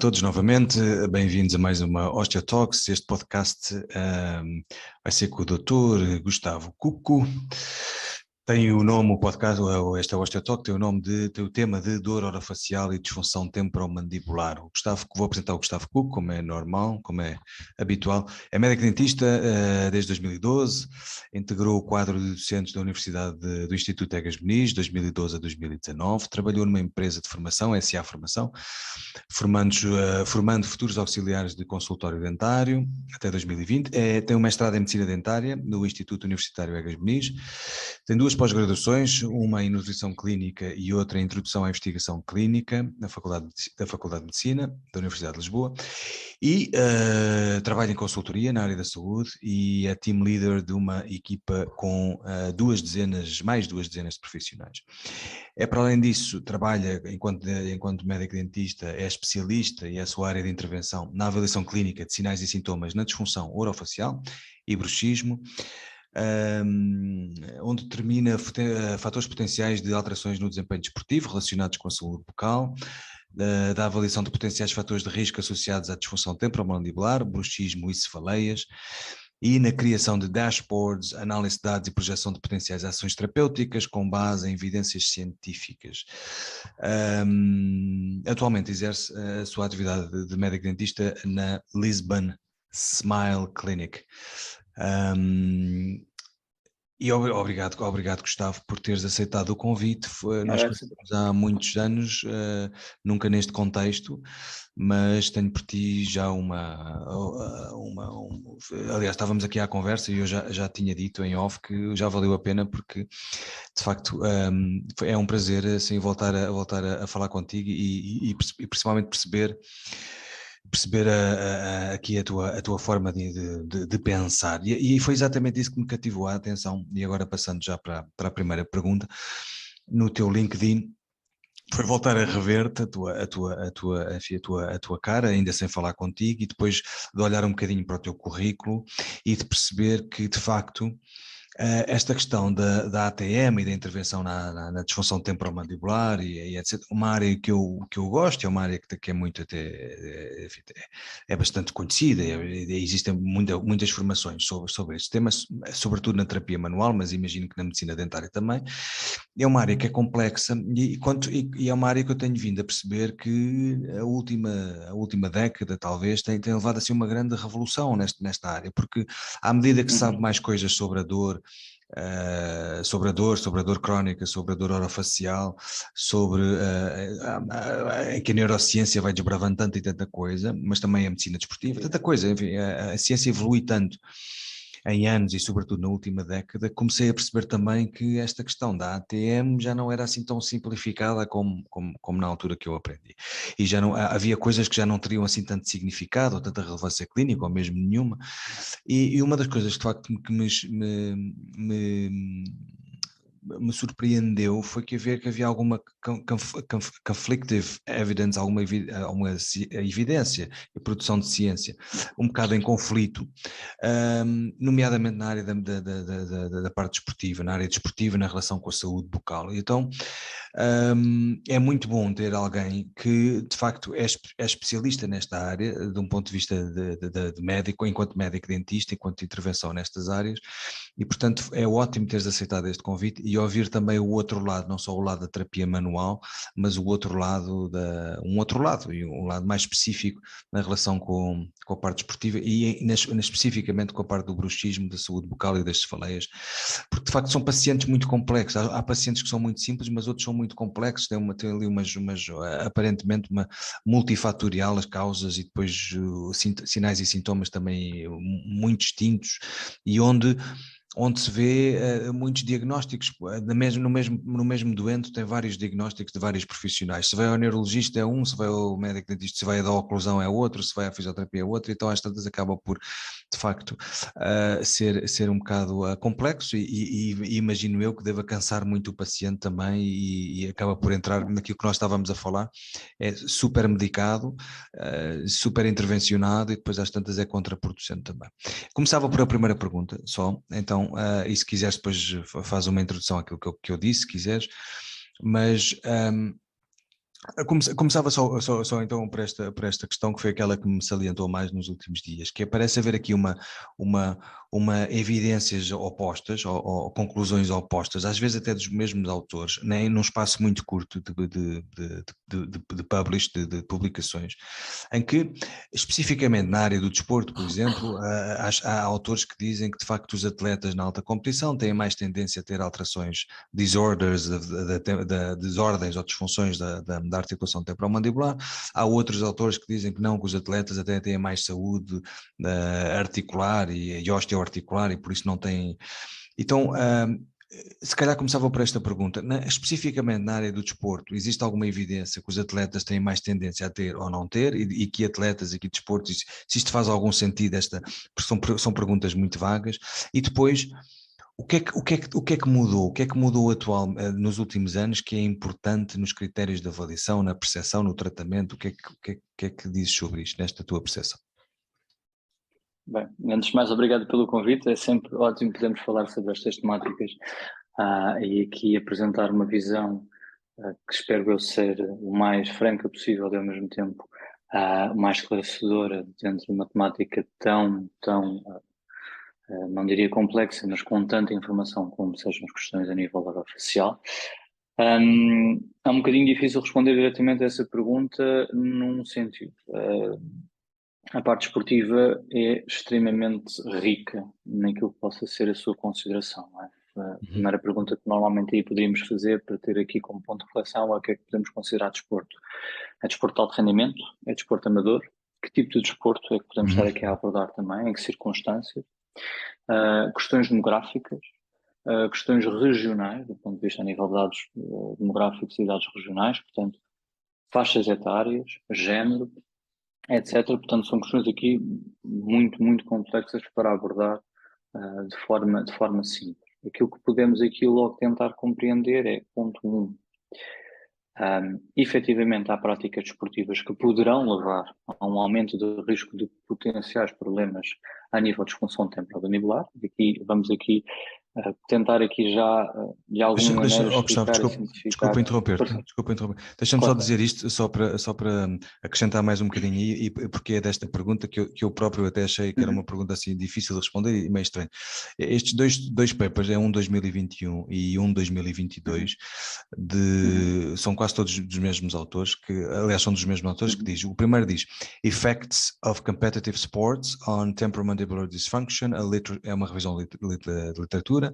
todos novamente, bem-vindos a mais uma Osteotalks. Este podcast vai ser com o Dr. Gustavo Cuco. Tem o nome, o podcast, esta Osteotalk tem o tema de dor orofacial e disfunção temporomandibular. Vou apresentar o Gustavo Cuco, como é normal, como é habitual. É médico dentista desde 2012, integrou o quadro de docentes da Universidade do Instituto Egas Muniz, 2012 a 2019, trabalhou numa empresa de formação, SA Formação, formando futuros auxiliares de consultório dentário até 2020. Tem um mestrado em Medicina Dentária no Instituto Universitário Egas Muniz. Tem duas pós-graduações, uma em Nutrição Clínica e outra em Introdução à Investigação Clínica da Faculdade de Medicina da Universidade de Lisboa. E trabalha em consultoria na área da saúde e é team leader de uma equipa com mais duas dezenas de profissionais. Para além disso, trabalha enquanto médico dentista, é especialista e é a sua área de intervenção na avaliação clínica de sinais e sintomas na disfunção orofacial e bruxismo, onde determina fatores potenciais de alterações no desempenho desportivo relacionados com a saúde bucal, da avaliação de potenciais fatores de risco associados à disfunção temporomandibular, bruxismo e cefaleias, e na criação de dashboards, análise de dados e projeção de potenciais ações terapêuticas com base em evidências científicas. Atualmente exerce a sua atividade de médico dentista na Lisbon Smile Clinic. E obrigado, Gustavo, por teres aceitado o convite. Nós conhecemos há muitos anos, nunca neste contexto, mas tenho por ti já aliás, estávamos aqui à conversa e eu já tinha dito em off que já valeu a pena, porque de facto é um prazer assim, voltar a falar contigo e principalmente perceber aqui a tua forma de pensar. E foi exatamente isso que me cativou a atenção. E agora, passando já para a primeira pergunta, no teu LinkedIn, foi voltar a rever-te a tua cara, ainda sem falar contigo, e depois de olhar um bocadinho para o teu currículo e de perceber que, de facto, esta questão da ATM e da intervenção na disfunção temporomandibular e etc., uma área que eu gosto, é uma área que é muito até, enfim, é bastante conhecida, existem muitas formações sobre este tema, sobretudo na terapia manual, mas imagino que na medicina dentária também. É uma área que é complexa e é uma área que eu tenho vindo a perceber que a última década talvez tem levado assim uma grande revolução nesta área, porque à medida que se sabe mais coisas sobre a dor, sobre a dor crónica, sobre a dor orofacial, sobre que a neurociência vai desbravando tanta e tanta coisa, mas também a medicina desportiva, tanta coisa, enfim, a ciência evolui tanto em anos e sobretudo na última década, comecei a perceber também que esta questão da ATM já não era assim tão simplificada como na altura que eu aprendi. E já não, havia coisas que já não teriam assim tanto significado ou tanta relevância clínica ou mesmo nenhuma. E uma das coisas que de facto que me surpreendeu foi que havia alguma conflictive evidence, alguma evidência e produção de ciência um bocado em conflito, nomeadamente na área da parte desportiva, na área desportiva, na relação com a saúde bucal. Então é muito bom ter alguém que de facto é especialista nesta área, de um ponto de vista de médico, enquanto médico dentista, enquanto intervenção nestas áreas, e portanto é ótimo teres aceitado este convite e ouvir também o outro lado, não só o lado da terapia manual, mas o outro lado, e um lado mais específico na relação com a parte desportiva e especificamente com a parte do bruxismo, da saúde bucal e das cefaleias, porque de facto são pacientes muito complexos. Há pacientes que são muito simples, mas outros são muito complexos, tem ali aparentemente uma multifatorial as causas e depois sinais e sintomas também muito distintos, e onde se vê muitos diagnósticos, no mesmo doente tem vários diagnósticos de vários profissionais. Se vai ao neurologista é um, se vai ao médico dentista, se vai à oclusão é outro, se vai à fisioterapia é outro, então às tantas acaba por, de facto, ser um bocado complexo e imagino eu que deva cansar muito o paciente também e acaba por entrar naquilo que nós estávamos a falar, é super medicado, super intervencionado e depois às tantas é contraproducente também. Começava por a primeira pergunta só, então, e se quiseres depois faz uma introdução àquilo que eu disse, se quiseres, mas Começava só então por esta questão que foi aquela que me salientou mais nos últimos dias, que parece haver aqui uma, uma evidências opostas ou conclusões opostas, às vezes até dos mesmos autores, nem num espaço muito curto de publish, de publicações, em que, especificamente na área do desporto, por exemplo, há autores que dizem que de facto os atletas na alta competição têm mais tendência a ter alterações, desordens ou disfunções da articulação temporomandibular. Há outros autores que dizem que não, que os atletas até têm mais saúde articular e osteoarticular e por isso não têm. Então, se calhar começava por esta pergunta. Especificamente na área do desporto, existe alguma evidência que os atletas têm mais tendência a ter ou não ter? E que atletas e que desportos, se isto faz algum sentido, são perguntas muito vagas. E depois, o que é que mudou? O que é que mudou nos últimos anos que é importante nos critérios de avaliação, na percepção, no tratamento? O que é que dizes sobre isto, nesta tua percepção? Bem, antes de mais, obrigado pelo convite. É sempre ótimo podermos falar sobre estas temáticas e aqui apresentar uma visão que espero eu ser o mais franca possível e ao mesmo tempo o mais esclarecedora dentro de uma temática tão não diria complexa, mas com tanta informação como sejam as questões a nível orofacial. É um bocadinho difícil responder diretamente a essa pergunta num sentido. A parte esportiva é extremamente rica naquilo que possa ser a sua consideração, não é? A primeira pergunta que normalmente aí poderíamos fazer para ter aqui como ponto de reflexão é o que é que podemos considerar desporto. É desporto de alto rendimento? É desporto amador? Que tipo de desporto é que podemos estar aqui a abordar também? Em que circunstâncias? Questões demográficas? Questões regionais, do ponto de vista a nível de dados demográficos e dados regionais, portanto, faixas etárias, género, etc. Portanto, são questões aqui muito complexas para abordar de forma simples. Aquilo que podemos aqui logo tentar compreender é, ponto 1, efetivamente há práticas desportivas que poderão levar a um aumento do risco de potenciais problemas a nível de disfunção temporomandibular. Vamos aqui tentar aqui já de alguma maneira Gustavo, explicar e simplificar. desculpa interromper. Deixa-me só Claro. dizer isto, só para acrescentar mais um bocadinho, e porque é desta pergunta que eu próprio até achei que era uma pergunta assim difícil de responder e meio estranho. Estes dois papers, é um 2021 e um 2022, são quase todos dos mesmos autores, aliás são dos mesmos autores, que diz, o primeiro diz Effects of Competitive Sports on Temporomandibular Dysfunction, é uma revisão de literatura,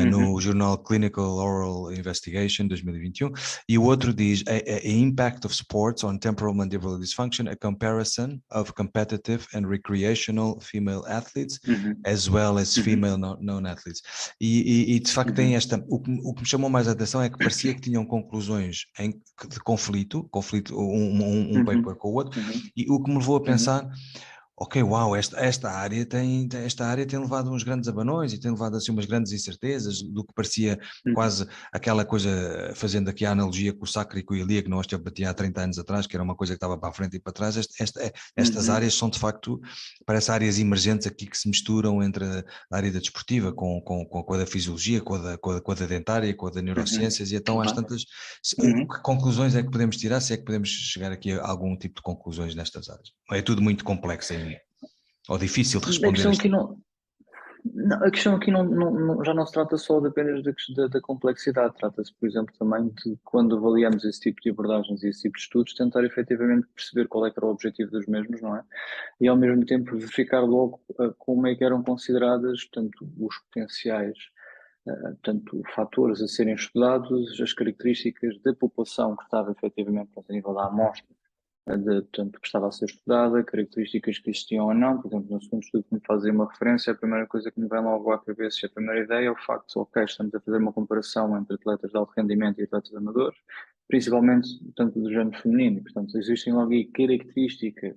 no jornal Clinical Oral Investigation 2021, e o outro diz a Impact of Sports on Temporal Mandibular Dysfunction, a comparison of competitive and recreational female athletes, as well as female non-athletes. E de facto tem o que me chamou mais a atenção é que parecia que tinham conclusões de conflito um paper com o outro, e o que me levou a pensar, ok, uau, esta área tem levado uns grandes abanões e tem levado assim umas grandes incertezas do que parecia quase aquela coisa, fazendo aqui a analogia com o sacro e com o ilíaco, na osteopatia há 30 anos atrás, que era uma coisa que estava para a frente e para trás. Estas áreas são de facto, parece áreas emergentes aqui que se misturam entre a área da desportiva com a da fisiologia, com a da dentária, com a da neurociências, e então às tantas, que conclusões é que podemos tirar, se é que podemos chegar aqui a algum tipo de conclusões nestas áreas? É tudo muito complexo ainda. Ou difícil de responder. A questão aqui já não se trata só apenas da complexidade, trata-se, por exemplo, também de quando avaliamos esse tipo de abordagens e esse tipo de estudos, tentar efetivamente perceber qual é que era o objetivo dos mesmos, não é? E ao mesmo tempo verificar logo como é que eram consideradas, portanto, os potenciais, portanto, fatores a serem estudados, as características da população que estava efetivamente a nível da amostra, portanto, que estava a ser estudada, características que existiam ou não. Por exemplo, no segundo estudo que me fazia uma referência, a primeira coisa que me vem logo à cabeça, a primeira ideia é o facto de, ok, estamos a fazer uma comparação entre atletas de alto rendimento e atletas amadores, principalmente, portanto, do género feminino. Portanto, existem logo aí características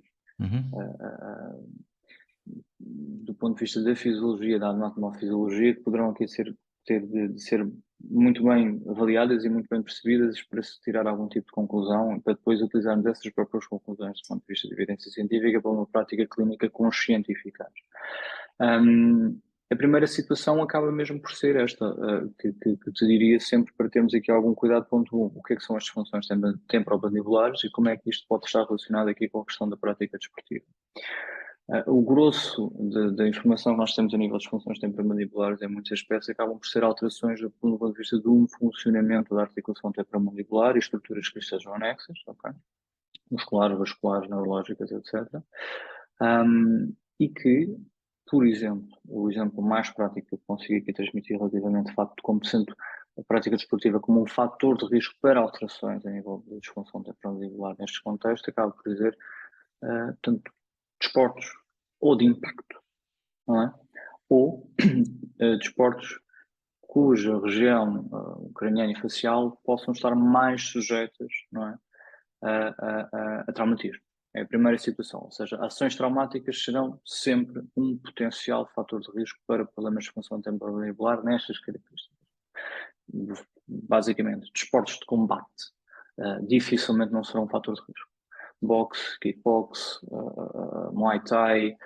do ponto de vista da fisiologia, da anatomofisiologia, que poderão aqui ter de ser muito bem avaliadas e muito bem percebidas para se tirar algum tipo de conclusão, para depois utilizarmos essas próprias conclusões do ponto de vista de evidência científica para uma prática clínica consciente e eficaz. A primeira situação acaba mesmo por ser esta, que te diria sempre para termos aqui algum cuidado. Ponto 1, o que é que são as disfunções temporomandibulares e como é que isto pode estar relacionado aqui com a questão da prática desportiva. O grosso da informação que nós temos a nível de disfunções temporomandibulares, em muitos aspectos, acabam por ser alterações do ponto de vista de um funcionamento da articulação temporomandibular e estruturas que lhes sejam anexas, okay? Musculares, vasculares, neurológicas, etc. E que, por exemplo, o exemplo mais prático que eu consigo aqui transmitir relativamente, de facto, como sendo a prática desportiva como um fator de risco para alterações a nível de disfunção temporomandibular nestes contextos, acaba por dizer, tanto desportos ou de impacto, não é? Ou desportos cuja região craniana e facial possam estar mais sujeitas, não é? A traumatismo. É a primeira situação, ou seja, ações traumáticas serão sempre um potencial fator de risco para problemas de função temporomandibular nestas características. Basicamente, desportos de combate dificilmente não serão um fator de risco. Boxe, kickbox, muay thai,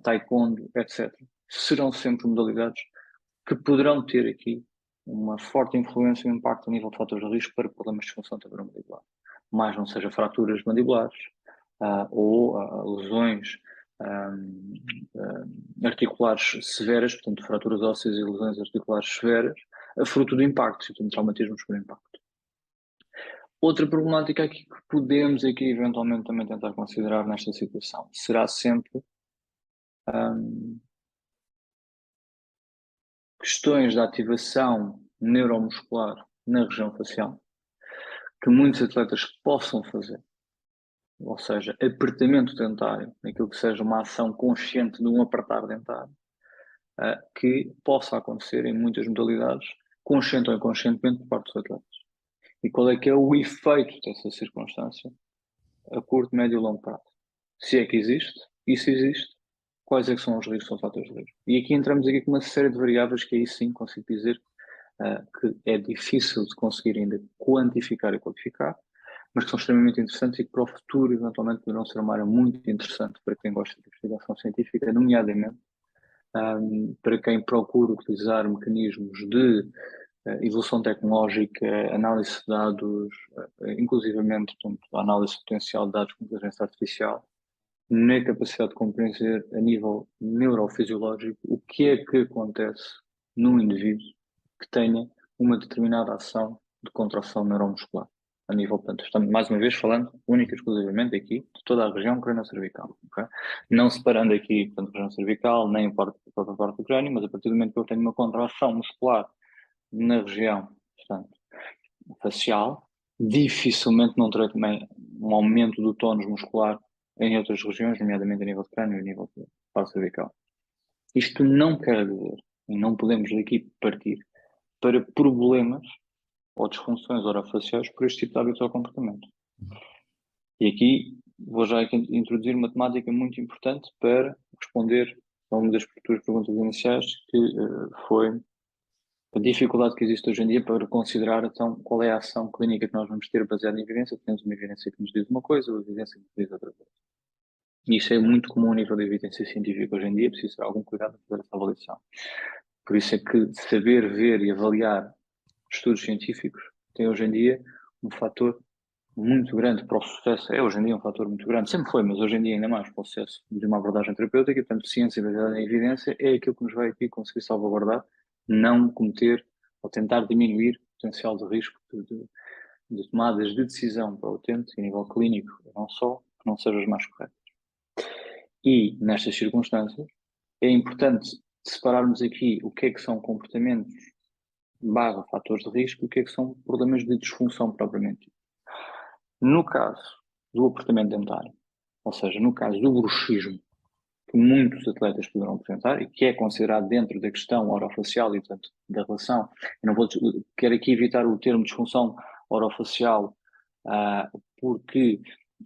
taekwondo, etc. Serão sempre modalidades que poderão ter aqui uma forte influência e impacto a nível de fatores de risco para problemas de função temporomandibular. Mais não seja fraturas mandibulares ou lesões articulares severas, portanto fraturas ósseas e lesões articulares severas, fruto do impacto, portanto traumatismos por impacto. Outra problemática aqui que podemos aqui eventualmente também tentar considerar nesta situação será sempre questões de ativação neuromuscular na região facial, que muitos atletas possam fazer, ou seja, apertamento dentário, naquilo que seja uma ação consciente de um apertar dentário, que possa acontecer em muitas modalidades, consciente ou inconscientemente, por parte dos atletas. E qual é que é o efeito dessa circunstância a curto, médio e longo prazo? Se é que existe, e se existe, quais é que são os riscos ou fatores de risco? E aqui entramos aqui com uma série de variáveis que aí sim consigo dizer que é difícil de conseguir ainda quantificar e quantificar, mas que são extremamente interessantes e que para o futuro eventualmente poderão ser uma área muito interessante para quem gosta de investigação científica, nomeadamente para quem procura utilizar mecanismos de evolução tecnológica, análise de dados, inclusivamente portanto, a análise potencial de dados com inteligência artificial, na capacidade de compreender a nível neurofisiológico o que é que acontece num indivíduo que tenha uma determinada ação de contração neuromuscular. A nível, portanto, estamos mais uma vez falando única e exclusivamente aqui de toda a região crânio-cervical, okay? Não separando aqui, portanto, a região cervical, nem a própria parte do crânio, mas a partir do momento que eu tenho uma contração muscular na região, portanto, facial, dificilmente não terei também um aumento do tónus muscular em outras regiões, nomeadamente a nível de crânio e a nível de parte cervical. Isto não quer dizer, e não podemos daqui partir, para problemas ou disfunções orofaciais por este tipo de hábito ou comportamento. E aqui vou já introduzir uma temática muito importante para responder a uma das futuras perguntas iniciais, que foi a dificuldade que existe hoje em dia para considerar, então, qual é a ação clínica que nós vamos ter baseada em evidência. Temos uma evidência que nos diz uma coisa, uma evidência que nos diz outra coisa. E isso é muito comum a nível de evidência científica hoje em dia, precisa ter algum cuidado a fazer essa avaliação. Por isso é que saber ver e avaliar estudos científicos tem hoje em dia um fator muito grande para o sucesso. É hoje em dia um fator muito grande, sempre foi, mas hoje em dia ainda mais para o sucesso de uma abordagem terapêutica. Portanto, ciência baseada em evidência é aquilo que nos vai aqui conseguir salvaguardar, não cometer ou tentar diminuir o potencial de risco de tomadas de decisão para o utente, a nível clínico, não só, que não sejam as mais corretas. E, nestas circunstâncias, é importante separarmos aqui o que é que são comportamentos / fatores de risco e o que é que são problemas de disfunção propriamente dito. No caso do apertamento dentário, ou seja, no caso do bruxismo, que muitos atletas poderão apresentar e que é considerado dentro da questão orofacial e, portanto, da relação, eu não quero aqui evitar o termo disfunção orofacial, porque,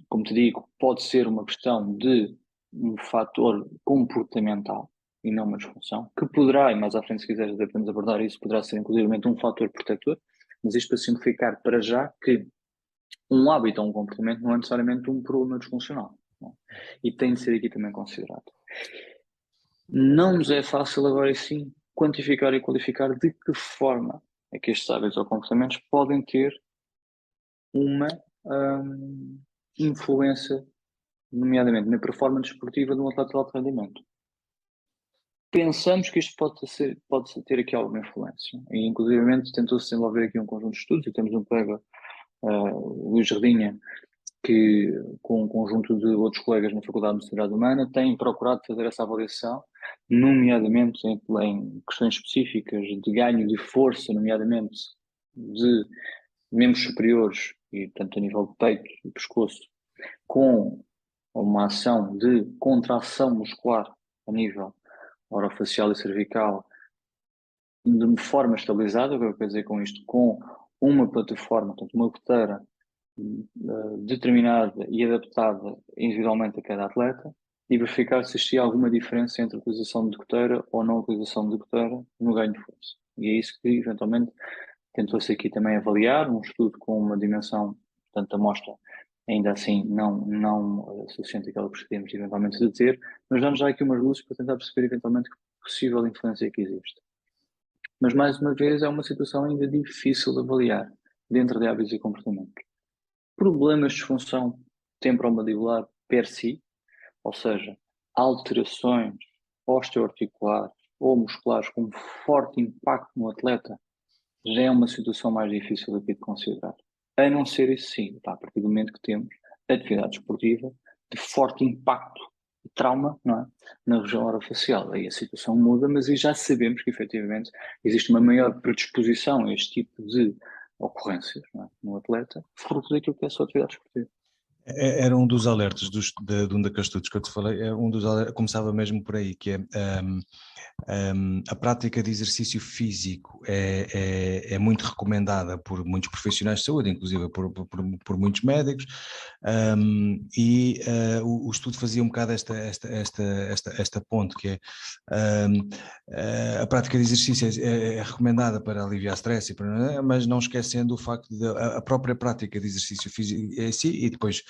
como te digo, pode ser uma questão de um fator comportamental e não uma disfunção, que poderá, e mais à frente se quiseres podemos abordar isso, poderá ser inclusivamente um fator protetor, mas isto para simplificar para já que um hábito ou um comportamento não é necessariamente um problema disfuncional, não? E tem de ser aqui também considerado. Não nos é fácil agora e sim quantificar e qualificar de que forma é que estes hábitos ou comportamentos podem ter uma influência, nomeadamente na performance esportiva de um atleta de alto rendimento. Pensamos que isto pode ter aqui alguma influência, e inclusivamente tentou-se desenvolver aqui um conjunto de estudos, e temos um colega, Luís Redinha, que com um conjunto de outros colegas na Faculdade de Universidade Humana têm procurado fazer essa avaliação, nomeadamente em questões específicas de ganho de força, nomeadamente de membros superiores, e portanto a nível de peito e pescoço, com uma ação de contração muscular a nível orofacial e cervical de forma estabilizada. O que eu quero dizer com isto? Com uma plataforma, portanto uma goteira determinada e adaptada individualmente a cada atleta, e verificar se existia alguma diferença entre a utilização de goteira ou não utilização de goteira no ganho de força. E é isso que eventualmente tentou-se aqui também avaliar, um estudo com uma dimensão, portanto, da amostra ainda assim não suficiente àquela que gostaríamos eventualmente de ter, mas dá-nos já aqui umas luzes para tentar perceber eventualmente que possível influência que existe. Mas mais uma vez é uma situação ainda difícil de avaliar dentro de hábitos e comportamentos. Problemas de disfunção temporomandibular per si, ou seja, alterações osteoarticulares ou musculares com forte impacto no atleta, já é uma situação mais difícil aqui de considerar. A não ser isso sim, a partir do momento que temos atividade esportiva de forte impacto e trauma, não é? Na região orofacial. Aí a situação muda, mas aí já sabemos que efetivamente existe uma maior predisposição a este tipo de ocorrências, não é? No atleta, fruto daquilo que é a sua atividade esportiva. Era um dos alertas de um daqueles estudos que eu te falei, começava mesmo por aí, que é a prática de exercício físico é muito recomendada por muitos profissionais de saúde, inclusive por muitos médicos, o estudo fazia um bocado esta ponte, que é a prática de exercício é recomendada para aliviar stress, mas não esquecendo o facto de a própria prática de exercício físico em si, e depois,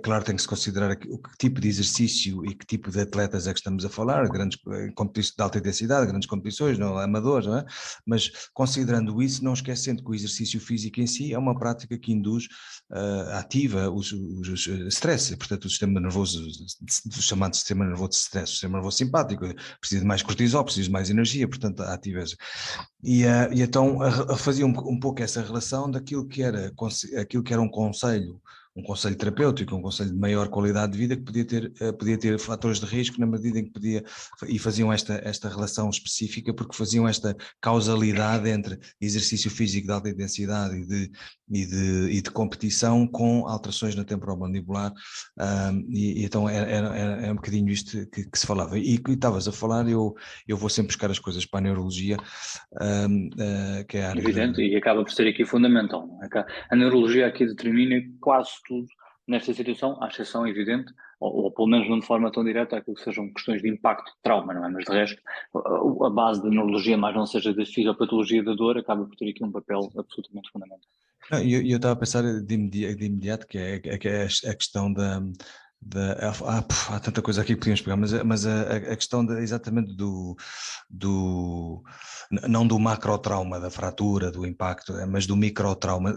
claro, tem que se considerar o que tipo de exercício e que tipo de atletas é que estamos a falar, grandes competições de alta intensidade, grandes competições, não, amadores, não é? Mas considerando isso, não esquecendo que o exercício físico em si é uma prática que induz, ativa os stress, portanto o sistema nervoso, o chamado sistema nervoso de stress, o sistema nervoso simpático, precisa de mais cortisol, precisa de mais energia, portanto ativa. E então fazia um pouco essa relação daquilo que era um conselho terapêutico, um conselho de maior qualidade de vida, que podia ter fatores de risco na medida em que podia, e faziam esta relação específica, porque faziam esta causalidade entre exercício físico de alta intensidade e de competição com alterações na temporomandibular, e então é um bocadinho isto que se falava. E estavas a falar, eu vou sempre buscar as coisas para a neurologia, que é a área Evidente, e acaba por ser aqui fundamental. Não é? A neurologia aqui determina quase tudo nesta situação, à exceção evidente, ou pelo menos não de forma tão direta, aquilo que sejam questões de impacto de trauma, não é? Mas de resto, a base da neurologia, mais não seja da fisiopatologia da dor, acaba por ter aqui um papel absolutamente fundamental. Eu estava a pensar de imediato que é a questão há tanta coisa aqui que podíamos pegar, mas a questão exatamente não do macrotrauma, da fratura, do impacto, mas do microtrauma.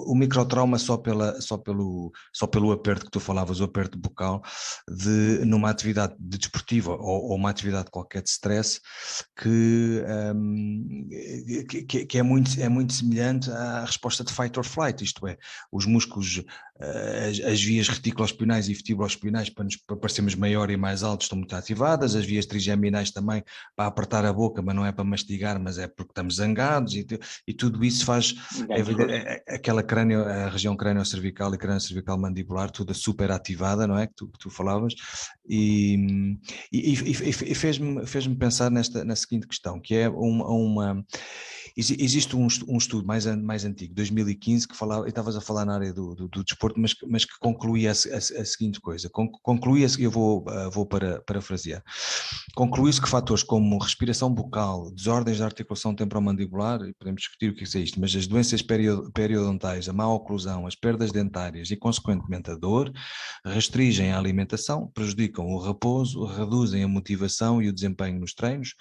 O microtrauma só pelo aperto que tu falavas, o aperto bucal, numa atividade desportiva ou uma atividade qualquer de stress, que é muito semelhante à resposta de fight or flight, isto é, os músculos, as vias reticuloespinais e vertebroespinais para parecermos maior e mais altos estão muito ativadas, as vias trigeminais também para apertar a boca, mas não é para mastigar, mas é porque estamos zangados, e tudo isso faz aquela a região crânio-cervical e crânio-cervical-mandibular toda super ativada, não é? Que tu falavas, e fez-me pensar na seguinte questão, que é Existe um estudo mais antigo, 2015, que falava, e estavas a falar na área do desporto, mas que concluía a seguinte coisa. Concluía-se, eu vou parafrasear, concluiu-se que fatores como respiração bucal, desordens da articulação temporomandibular, e podemos discutir o que é isto, mas as doenças periodontais, a má oclusão, as perdas dentárias e, consequentemente, a dor, restringem a alimentação, prejudicam o repouso, reduzem a motivação e o desempenho nos treinos,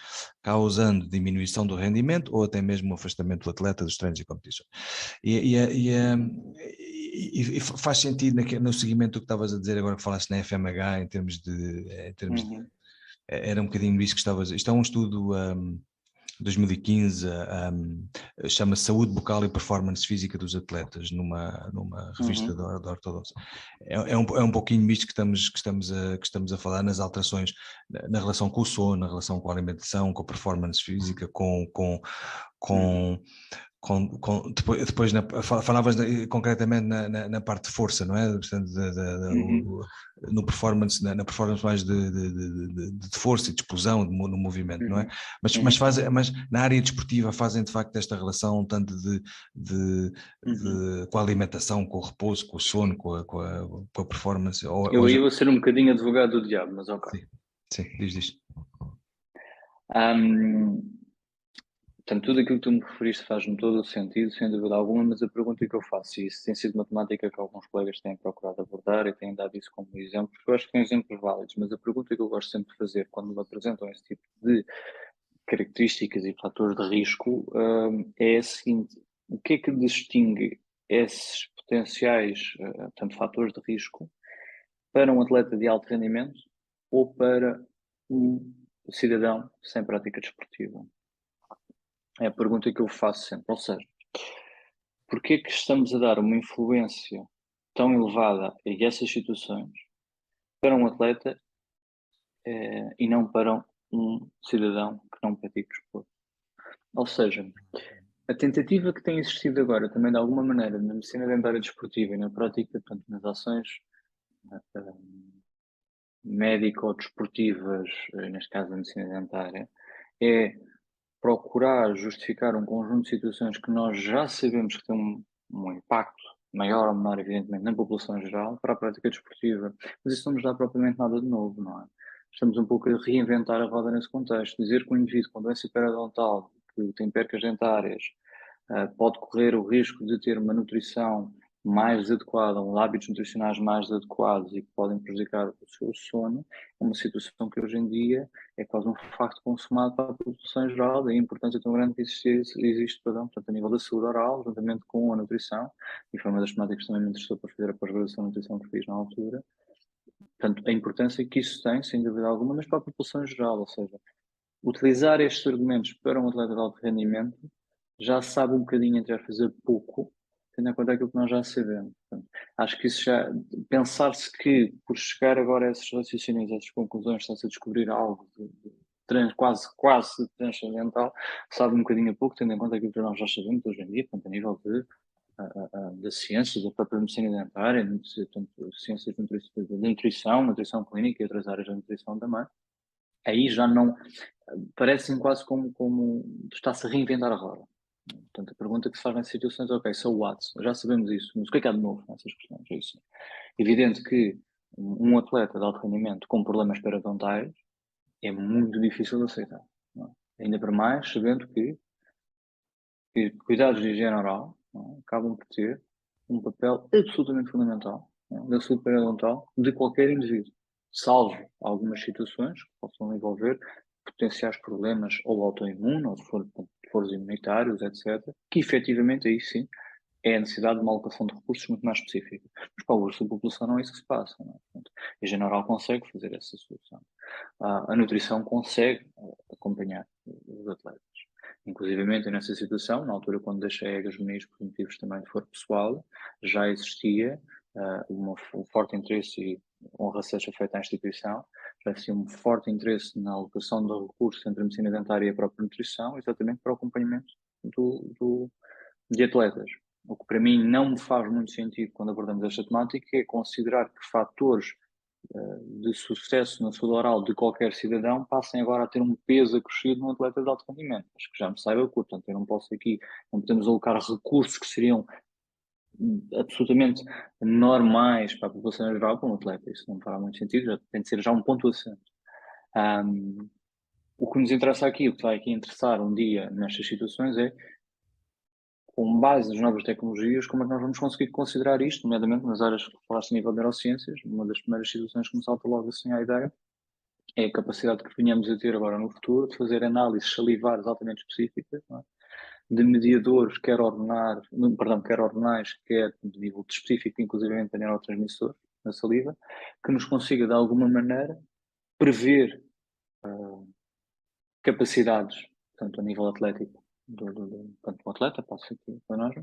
causando diminuição do rendimento ou até mesmo o afastamento do atleta dos treinos e competições. E faz sentido no seguimento do que estavas a dizer agora que falaste na FMH, em termos de era um bocadinho isso que estavas. Isto é um estudo 2015, chama-se Saúde Bucal e Performance Física dos Atletas, numa revista da ortodoxa. É um pouquinho isto que estamos a falar nas alterações na relação com o sono, na relação com a alimentação, com a performance física, depois falavas concretamente na parte de força, não é? Portanto, no performance, na performance mais de força e de explosão no movimento, não é? Mas na área desportiva fazem de facto esta relação tanto com a alimentação, com o repouso, com o sono, com a performance. Eu ia ser um bocadinho advogado do diabo, mas ok. Sim, diz. Portanto, tudo aquilo que tu me referiste faz-me todo o sentido, sem dúvida alguma, mas a pergunta que eu faço, e isso tem sido uma temática que alguns colegas têm procurado abordar e têm dado isso como exemplo, porque eu acho que tem exemplos válidos, mas a pergunta que eu gosto sempre de fazer quando me apresentam esse tipo de características e fatores de risco é a seguinte: o que é que distingue esses potenciais, portanto, fatores de risco para um atleta de alto rendimento ou para um cidadão sem prática desportiva? É a pergunta que eu faço sempre. Ou seja, porquê é que estamos a dar uma influência tão elevada a essas situações para um atleta e não para um cidadão que não pratica desporto? Ou seja, a tentativa que tem existido agora, também de alguma maneira, na medicina dentária desportiva e na prática, portanto, nas ações médico-desportivas, neste caso da medicina dentária, é procurar justificar um conjunto de situações que nós já sabemos que têm um impacto maior ou menor, evidentemente, na população em geral, para a prática desportiva. Mas isso não nos dá propriamente nada de novo, não é? Estamos um pouco a reinventar a roda nesse contexto. Dizer que um indivíduo com doença periodontal, que tem percas dentárias, pode correr o risco de ter uma nutrição mais adequada, hábitos nutricionais mais adequados e que podem prejudicar o seu sono, é uma situação que hoje em dia é quase um facto consumado para a população em geral, daí a importância tão grande que existe portanto, a nível da saúde oral, juntamente com a nutrição, e foi uma das temáticas que também me interessou para fazer a pós-graduação de nutrição que fiz na altura. Portanto, a importância que isso tem, sem dúvida alguma, mas para a população em geral, ou seja, utilizar estes argumentos para um atleta de alto rendimento já sabe um bocadinho entre a fazer pouco, tendo em conta aquilo que nós já sabemos. Portanto, acho que isso já, pensar-se que por chegar agora a esses raciocínios, a essas conclusões, está-se a descobrir algo quase transcendental, sabe um bocadinho a pouco, tendo em conta aquilo que nós já sabemos hoje em dia, portanto, a nível da ciência, da própria medicina dentária, portanto, ciências de nutrição clínica e outras áreas da nutrição também. Aí já não, parecem quase como está-se a reinventar a roda. Portanto, a pergunta que se faz nessas situações é: ok, so what? Já sabemos isso, mas o que é que há de novo nessas questões? É isso. Evidente que um atleta de alto rendimento com problemas periodontais é muito difícil de aceitar. Não é? Ainda para mais, sabendo que cuidados de higiene oral acabam por ter um papel absolutamente fundamental na saúde periodontal de qualquer indivíduo, salvo algumas situações que possam envolver potenciais problemas ou autoimunes, ou de foros imunitários, etc., que efetivamente aí sim é a necessidade de uma alocação de recursos muito mais específica. Mas para o resto da população não é isso que se passa. Não é? Portanto, a higiene oral consegue fazer essa solução. A nutrição consegue acompanhar os atletas. Inclusivamente nessa situação, na altura quando deixei a Gasmeniz por motivos também de foro pessoal, já existia um forte interesse, e honra seja feita à instituição, já existia um forte interesse na alocação de recursos entre a medicina dentária e a própria nutrição, exatamente para o acompanhamento de atletas. O que para mim não me faz muito sentido quando abordamos esta temática é considerar que fatores de sucesso na saúde oral de qualquer cidadão passem agora a ter um peso acrescido num atleta de alto rendimento. Acho que já me saiba, portanto, eu não posso aqui, não podemos alocar recursos que seriam absolutamente normais para a população em geral para um atleta. Isso não fará muito sentido, já tem de ser já um ponto assente. O que nos interessa aqui, o que vai aqui interessar um dia nestas situações é, com base nas novas tecnologias, como é que nós vamos conseguir considerar isto, nomeadamente nas áreas que falaste a nível de neurociências. Uma das primeiras situações que me salta logo assim à ideia é a capacidade que venhamos a ter agora no futuro de fazer análises salivares altamente específicas, não é? De mediadores, quer hormonais, quer de nível específico, inclusive de neurotransmissores na saliva, que nos consiga de alguma maneira prever capacidades, tanto a nível atlético, tanto do atleta, passa aqui para nós,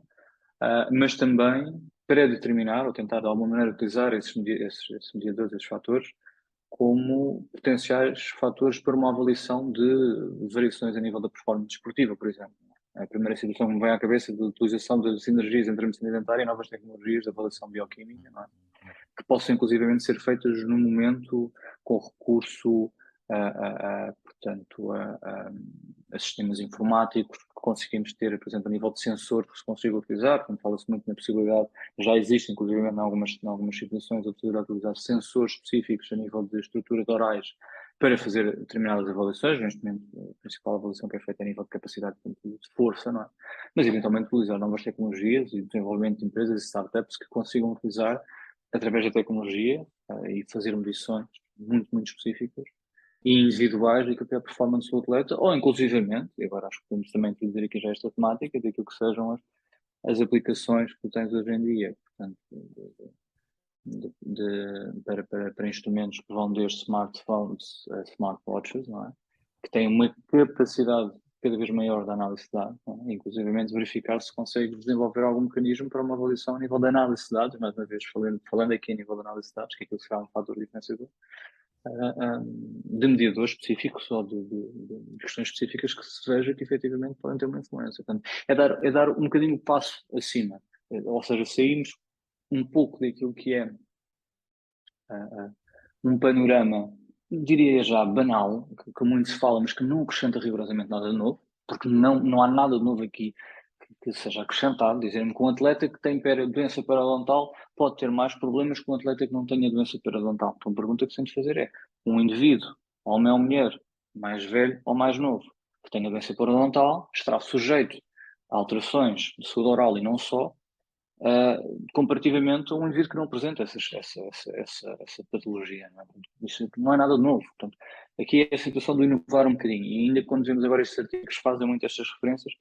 mas também pré-determinar ou tentar de alguma maneira utilizar esses mediadores, esses fatores, como potenciais fatores para uma avaliação de variações a nível da performance desportiva, por exemplo. A primeira situação que me vem à cabeça é a utilização de sinergias entre a medicina dentária e novas tecnologias de avaliação bioquímica, não é? Que possam inclusivamente ser feitas no momento com recurso portanto, a sistemas informáticos que conseguimos ter, por exemplo, a nível de sensor que se consiga utilizar. Portanto, fala-se muito na possibilidade, já existe inclusive em algumas situações, a possibilidade de utilizar sensores específicos a nível de estruturas orais para fazer determinadas avaliações. Neste momento, a principal avaliação que é feita é a nível de capacidade de força, não é? Mas eventualmente utilizar novas tecnologias e desenvolvimento de empresas e startups que consigam utilizar através da tecnologia e fazer medições muito, muito específicas e individuais daquilo que é a performance do atleta, ou inclusivamente, e agora acho que podemos também introduzir aqui já esta temática, daquilo que sejam as aplicações que tu tens hoje em dia, portanto, para instrumentos que vão desde smartphones a smartwatches, não é? Que têm uma capacidade cada vez maior de análise de dados, é? Inclusivamente verificar se consegue desenvolver algum mecanismo para uma avaliação a nível de análise de dados, mais uma vez falando aqui a nível de análise de dados, que é aquilo que será um fator diferenciador, de mediadores específicos ou de questões específicas que se veja que efetivamente podem ter uma influência. Portanto, é dar um bocadinho o passo acima, ou seja, saímos um pouco daquilo que é um panorama, diria já, banal, que muito se fala, mas que não acrescenta rigorosamente nada de novo, porque não há nada de novo aqui que seja acrescentado. Dizer-me que um atleta que tem doença periodontal pode ter mais problemas que um atleta que não tenha doença periodontal. Então a pergunta que temos de fazer é, um indivíduo, homem ou mulher, mais velho ou mais novo, que tenha doença periodontal, estará sujeito a alterações de saúde oral e não só, comparativamente a um indivíduo que não apresenta essa patologia. Não é? Isso não é nada de novo. Portanto, aqui é a situação de inovar um bocadinho. E ainda quando vemos agora estes artigos que fazem muito estas referências,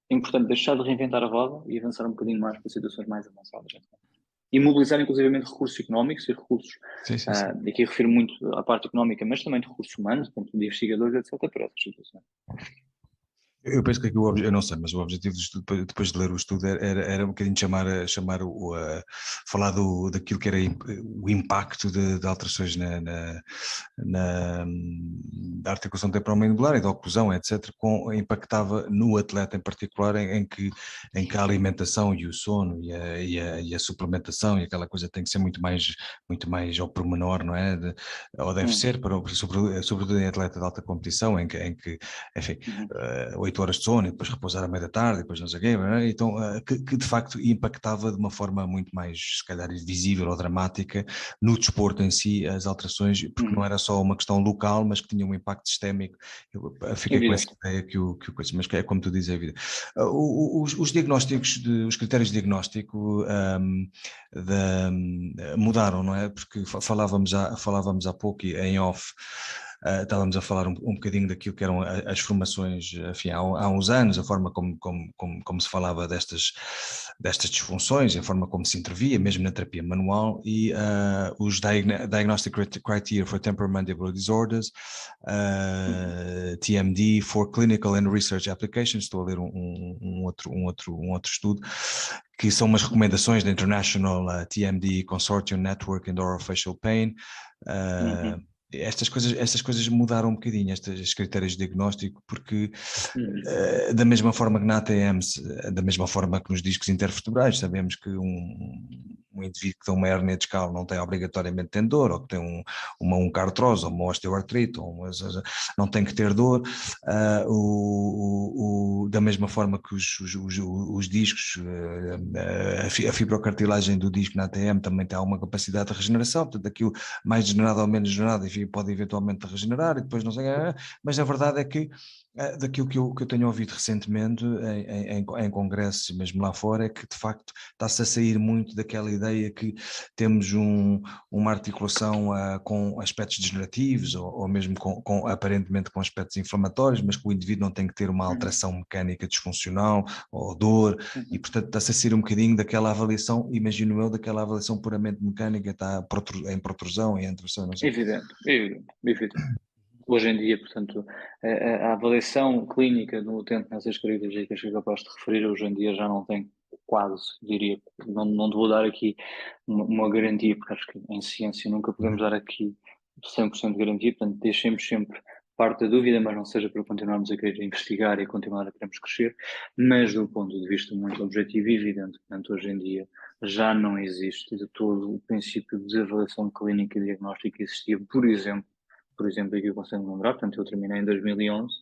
é importante deixar de reinventar a roda e avançar um bocadinho mais para situações mais avançadas. E mobilizar inclusivamente recursos económicos e recursos, e aqui refiro muito à parte económica, mas também de recursos humanos, de investigadores, etc., para essas situações. Eu penso que aqui eu não sei, mas o objetivo do estudo, depois de ler o estudo, era um bocadinho falar daquilo que era o impacto de alterações na articulação temporomandibular e da oclusão, etc., impactava no atleta em particular, em que a alimentação e o sono e a suplementação e aquela coisa tem que ser muito mais ao pormenor, não é? Ou deve ser, sobretudo em atleta de alta competição, em que enfim, 8 horas de sono e depois repousar à meia da tarde e depois não sei o quê, então que de facto impactava de uma forma muito mais, se calhar, visível ou dramática no desporto em si, as alterações, porque não era só uma questão local, mas que tinha um impacto sistémico. Eu fiquei com essa ideia que o coisa, mas é como tu dizes, é vida. Os diagnósticos, os critérios de diagnóstico mudaram, não é? Porque falávamos há pouco em off. Estávamos a falar um bocadinho daquilo que eram as formações, enfim, há uns anos, a forma como se falava destas disfunções, a forma como se intervia, mesmo na terapia manual, e os Diagnostic Criteria for Temporomandibular Disorders, TMD, for Clinical and Research Applications, estou a ler um outro estudo, que são umas recomendações da International TMD Consortium Network in Orofacial Pain, estas coisas mudaram um bocadinho, estes critérios de diagnóstico, porque Uhum. da mesma forma que na ATM, da mesma forma que nos discos intervertebrais, sabemos que um indivíduo que tem uma hérnia discal não tem obrigatoriamente ter dor, ou que tem uma artrose, ou uma osteoartrite, não tem que ter dor, da mesma forma que os discos, a fibrocartilagem do disco na ATM também tem alguma capacidade de regeneração, portanto aquilo mais degenerado ou menos degenerado, enfim, pode eventualmente regenerar e depois não sei, mas a verdade é que daquilo que eu tenho ouvido recentemente em congressos, mesmo lá fora, é que de facto está-se a sair muito daquela ideia que temos uma articulação com aspectos degenerativos ou mesmo aparentemente com aspectos inflamatórios, mas que o indivíduo não tem que ter uma Uhum. alteração mecânica disfuncional ou dor, e Uhum. portanto está-se a sair um bocadinho daquela avaliação, imagino eu, daquela avaliação puramente mecânica, está em protrusão, em introdução, não sei. Evidente, evidente, evidente. Hoje em dia, portanto, a avaliação clínica no utente nessas características que é capaz de referir, hoje em dia já não tem quase, diria, não te vou dar aqui uma garantia, porque acho que em ciência nunca podemos dar aqui 100% de garantia, portanto, deixemos sempre parte da dúvida, mas não seja para continuarmos a querer investigar e continuar a queremos crescer, mas do ponto de vista muito objetivo e evidente, portanto, hoje em dia já não existe de todo o princípio de avaliação clínica e diagnóstica que existia, por exemplo, aqui eu consigo lembrar, portanto, eu terminei em 2011,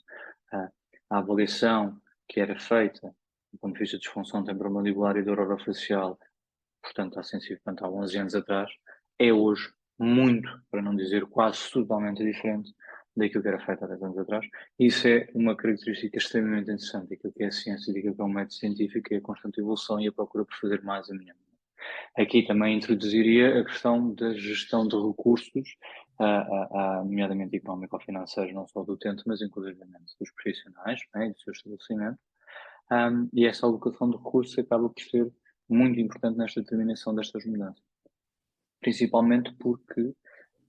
a, a avaliação que era feita do ponto de vista de disfunção temporomandibular e dor orofacial, portanto, há 11 anos atrás, é hoje muito, para não dizer quase totalmente diferente daquilo que era feito há 10 anos atrás. Isso é uma característica extremamente interessante daquilo que é a ciência, daquilo que é o método científico, é a constante evolução e a procura por fazer mais a melhor. Aqui também introduziria a questão da gestão de recursos, nomeadamente económico-financeiros, não só do utente, mas inclusive dos profissionais, né, e do seu estabelecimento. E essa alocação de recursos acaba por ser muito importante nesta determinação destas mudanças. Principalmente porque,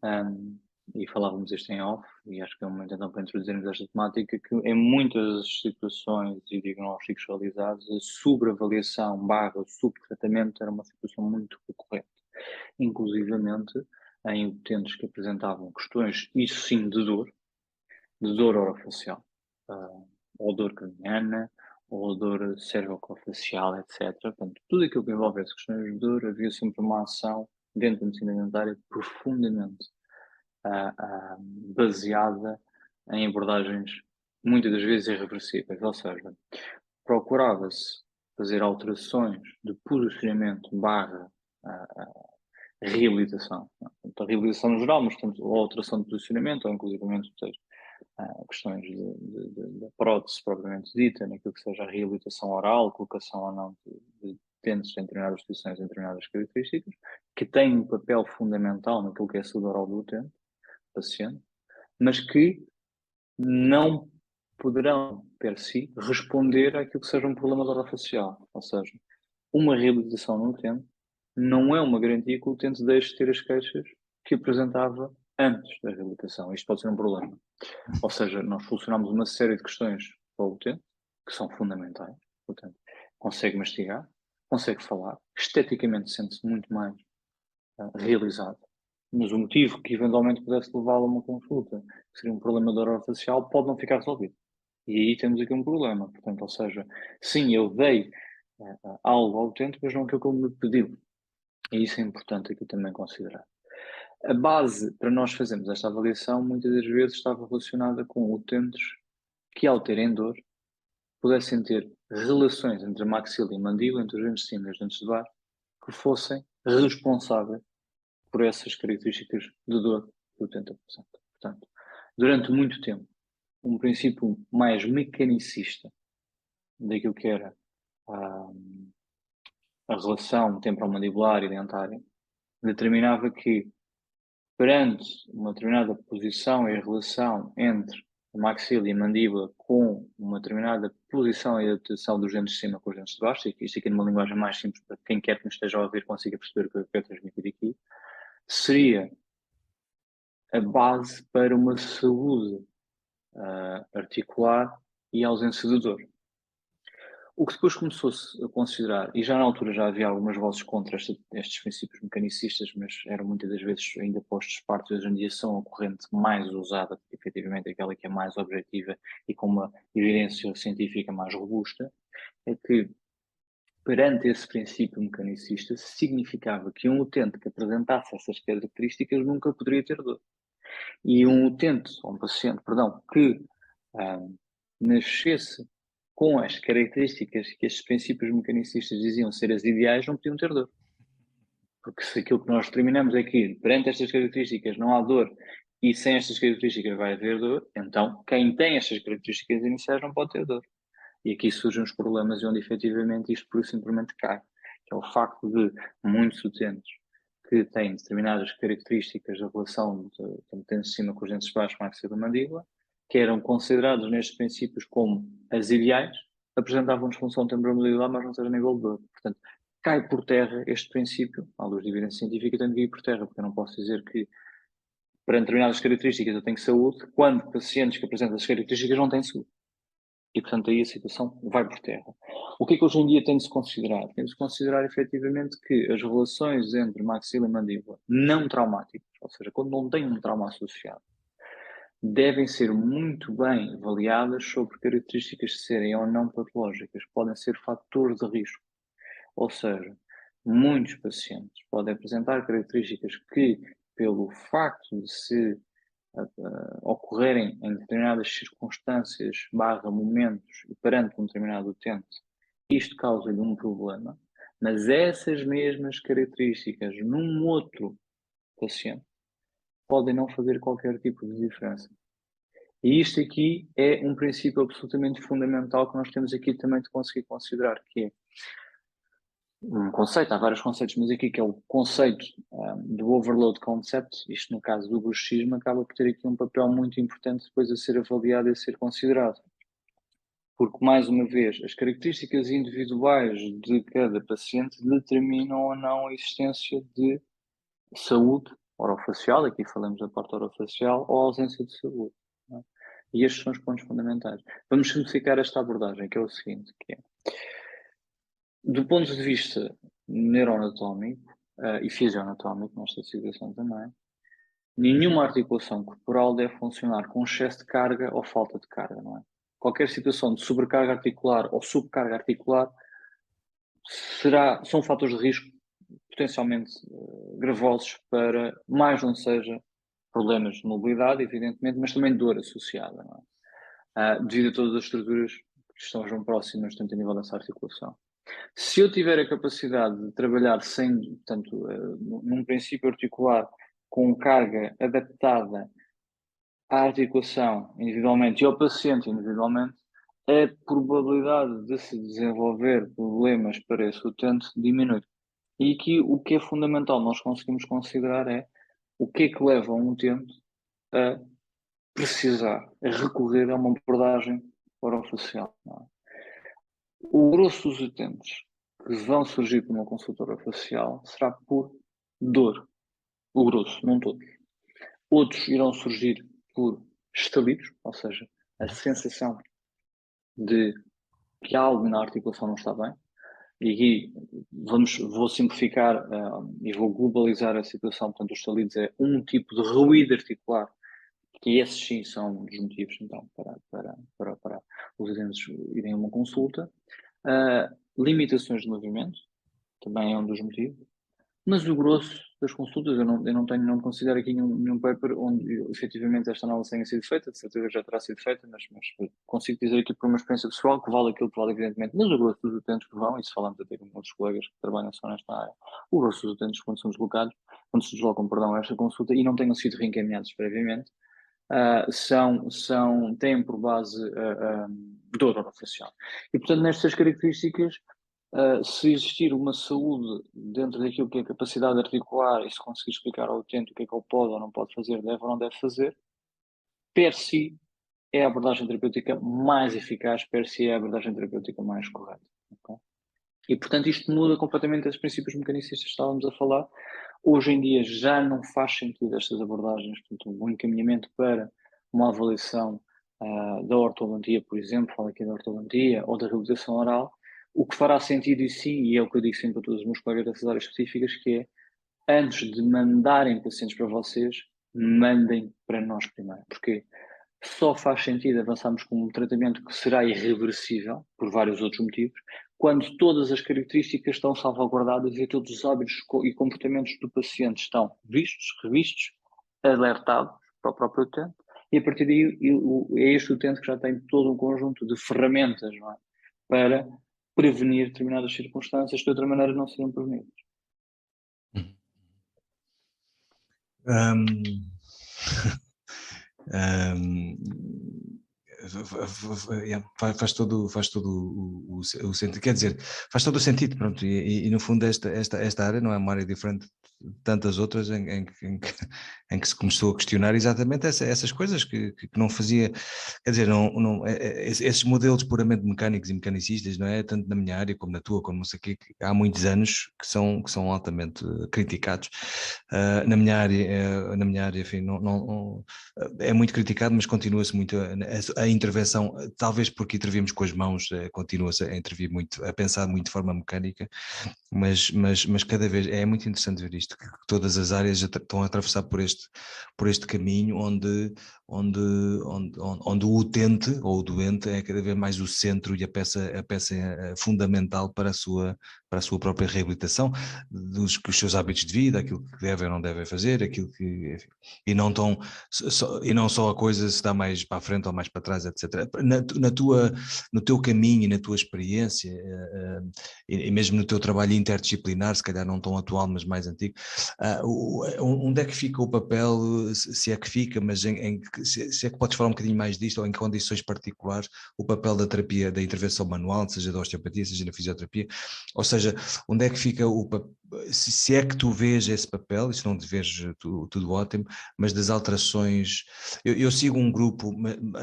um, e falávamos isto em off, e acho que é um momento então para introduzirmos esta temática, que em muitas situações e diagnósticos realizados, a sobreavaliação barra subtratamento era uma situação muito recorrente. Inclusivamente em utentes que apresentavam questões, isso sim, de dor orofacial, ou dor craniana, ou dor cervicofacial, etc. Portanto, tudo aquilo que envolvesse questões de dor, havia sempre uma ação dentro da medicina dentária profundamente baseada em abordagens muitas das vezes irreversíveis, ou seja, procurava-se fazer alterações de posicionamento barra reabilitação. Portanto, a reabilitação no geral, mas tanto a alteração de posicionamento, ou inclusivamente questões da prótese propriamente dita, naquilo que seja a reabilitação oral, colocação ou não de dentes em determinadas posições, em determinadas características, que têm um papel fundamental naquilo que é a saúde oral do utente, paciente, mas que não poderão, per si, responder àquilo que seja um problema de orofacial. Ou seja, uma reabilitação no utente não é uma garantia que o utente deixe de ter as queixas que apresentava antes da reabilitação. Isto pode ser um problema. Ou seja, nós solucionamos uma série de questões para o utente, que são fundamentais. Portanto, consegue mastigar, consegue falar, esteticamente sente-se muito mais realizado. Mas o motivo que eventualmente pudesse levá-lo a uma consulta, que seria um problema de orofacial, pode não ficar resolvido. E aí temos aqui um problema. Portanto, ou seja, sim, eu dei algo ao utente, mas não aquilo que ele me pediu. E isso é importante aqui também considerar. A base para nós fazermos esta avaliação muitas das vezes estava relacionada com utentes que, ao terem dor, pudessem ter relações entre a maxila e a mandíbula, entre os dentes de cima e os dentes de baixo, que fossem responsáveis por essas características de dor que o utente apresenta. Portanto, durante muito tempo, um princípio mais mecanicista daquilo que era a, a relação temporomandibular e dentária determinava que, perante uma determinada posição e relação entre a maxila e a mandíbula com uma determinada posição e adaptação dos dentes de cima com os dentes de baixo, e isto aqui numa linguagem mais simples para quem quer que nos esteja a ouvir consiga perceber o que eu quero transmitir aqui, seria a base para uma saúde articular e ausência de dor. O que depois começou-se a considerar, e já na altura já havia algumas vozes contra estes princípios mecanicistas, mas eram muitas das vezes ainda postos de parte, hoje em dia são a corrente mais usada, efetivamente aquela que é mais objetiva e com uma evidência científica mais robusta, é que perante esse princípio mecanicista significava que um utente que apresentasse essas características nunca poderia ter dor. E um utente, ou um paciente, perdão, que nascesse com as características que estes princípios mecanicistas diziam ser as ideais, não podiam ter dor. Porque se aquilo que nós determinamos é que, perante estas características, não há dor e sem estas características vai haver dor, então quem tem estas características iniciais não pode ter dor. E aqui surgem os problemas onde efetivamente isto por simplesmente cai, que é o facto de muitos utentes que têm determinadas características da relação de dentes de cima com os dentes de baixo, maxilar-mandíbula, que eram considerados nestes princípios como as ideais, apresentavam disfunção temporomandibular, mas não seja a nível de dor. Portanto, cai por terra este princípio, à luz de evidência científica, tem de ir por terra, porque eu não posso dizer que para determinadas características eu tenho saúde, quando pacientes que apresentam as características não têm saúde. E, portanto, aí a situação vai por terra. O que é que hoje em dia tem de se considerar? Tem de se considerar, efetivamente, que as relações entre maxila e mandíbula não traumáticas, ou seja, quando não tem um trauma associado, devem ser muito bem avaliadas sobre características de serem ou não patológicas, podem ser fatores de risco. Ou seja, muitos pacientes podem apresentar características que, pelo facto de se ocorrerem em determinadas circunstâncias, momentos, e perante um determinado utente, isto causa-lhe um problema, mas essas mesmas características num outro paciente podem não fazer qualquer tipo de diferença. E isto aqui é um princípio absolutamente fundamental que nós temos aqui também de conseguir considerar, que é um conceito, há vários conceitos, mas aqui que é o conceito do overload concept, isto no caso do bruxismo, acaba por ter aqui um papel muito importante depois a ser avaliado e a ser considerado. Porque, mais uma vez, as características individuais de cada paciente determinam ou não a existência de saúde orofacial, aqui falamos da parte orofacial, ou ausência de saúde. Não é? E estes são os pontos fundamentais. Vamos simplificar esta abordagem, que é o seguinte, que é, do ponto de vista neuroanatómico e fisioanatómico, nesta situação também, nenhuma articulação corporal deve funcionar com excesso de carga ou falta de carga, não é? Qualquer situação de sobrecarga articular ou subcarga articular são fatores de risco potencialmente gravosos para, mais não seja, problemas de mobilidade, evidentemente, mas também dor associada, não é? Devido a todas as estruturas que estão próximas, tanto a nível dessa articulação. Se eu tiver a capacidade de trabalhar portanto, num princípio articular com carga adaptada à articulação individualmente e ao paciente individualmente, a probabilidade de se desenvolver problemas para esse utente diminui. E aqui o que é fundamental nós conseguimos considerar é o que é que leva um utente a precisar, a recorrer a uma abordagem orofacial. Não é? O grosso dos utentes que vão surgir por uma consulta orofacial será por dor. O grosso, não todos. Outros irão surgir por estalidos, ou seja, a sensação de que algo na articulação não está bem. E aqui vou simplificar e vou globalizar a situação. Portanto, os estalidos é um tipo de ruído articular, que esses sim são um dos motivos então, para os utentes irem a uma consulta. Limitações de movimento, também é um dos motivos. Mas o grosso das consultas, eu não considero aqui nenhum paper onde efetivamente esta análise tenha sido feita, de certeza já terá sido feita, mas consigo dizer aqui por uma experiência pessoal que vale aquilo que vale, evidentemente, mas o grosso dos utentes que vão, e se falamos até com outros colegas que trabalham só nesta área, o grosso dos utentes quando são deslocados, quando se deslocam, perdão, a esta consulta e não tenham sido reencaminhados previamente, têm por base dor orofacial. E, portanto, nestas características, se existir uma saúde dentro daquilo que é a capacidade articular e se conseguir explicar ao utente o que é que ele pode ou não pode fazer, deve ou não deve fazer, per si é a abordagem terapêutica mais eficaz, per si é a abordagem terapêutica mais correta. Okay? E, portanto, isto muda completamente os princípios mecanicistas que estávamos a falar. Hoje em dia já não faz sentido estas abordagens, portanto, um encaminhamento para uma avaliação da ortodontia, por exemplo, falo aqui da ortodontia ou da reabilitação oral, O que fará sentido, e sim, e é o que eu digo sempre a todos os meus colegas dessas áreas específicas, que é, antes de mandarem pacientes para vocês, mandem para nós primeiro. Porque só faz sentido avançarmos com um tratamento que será irreversível, por vários outros motivos, quando todas as características estão salvaguardadas e todos os hábitos e comportamentos do paciente estão vistos, revistos, alertados para o próprio utente, e a partir daí é este utente que já tem todo um conjunto de ferramentas, não é? Para prevenir determinadas circunstâncias que de outra maneira não seriam prevenidas. Um, um, faz todo o sentido, quer dizer, faz todo o sentido, pronto, e no fundo esta área não é uma área diferente de tantas outras em que se começou a questionar exatamente essas coisas que não fazia, quer dizer, esses modelos puramente mecânicos e mecanicistas, não é, tanto na minha área como na tua, como não sei o quê, que há muitos anos que são altamente criticados. Na minha área, enfim, é muito criticado, mas continua-se muito a intervenção, talvez porque intervimos com as mãos, continua-se a intervir muito, a pensar muito de forma mecânica, mas cada vez é muito interessante ver isto, que todas as áreas estão a atravessar por este caminho onde o utente ou o doente é cada vez mais o centro e a peça fundamental para a sua própria reabilitação, dos seus hábitos de vida, aquilo que devem ou não devem fazer, aquilo que, enfim, e não só a coisa se dá mais para a frente ou mais para trás, etc. No teu caminho e na tua experiência, e mesmo no teu trabalho interdisciplinar, se calhar não tão atual, mas mais antigo, onde é que fica o papel, se é que fica, mas se é que podes falar um bocadinho mais disto, ou em condições particulares, o papel da terapia, da intervenção manual, seja da osteopatia, seja da fisioterapia, ou seja, onde é que fica o papel, se é que tu vês esse papel, e se não te vês, tudo ótimo, mas das alterações, eu sigo um grupo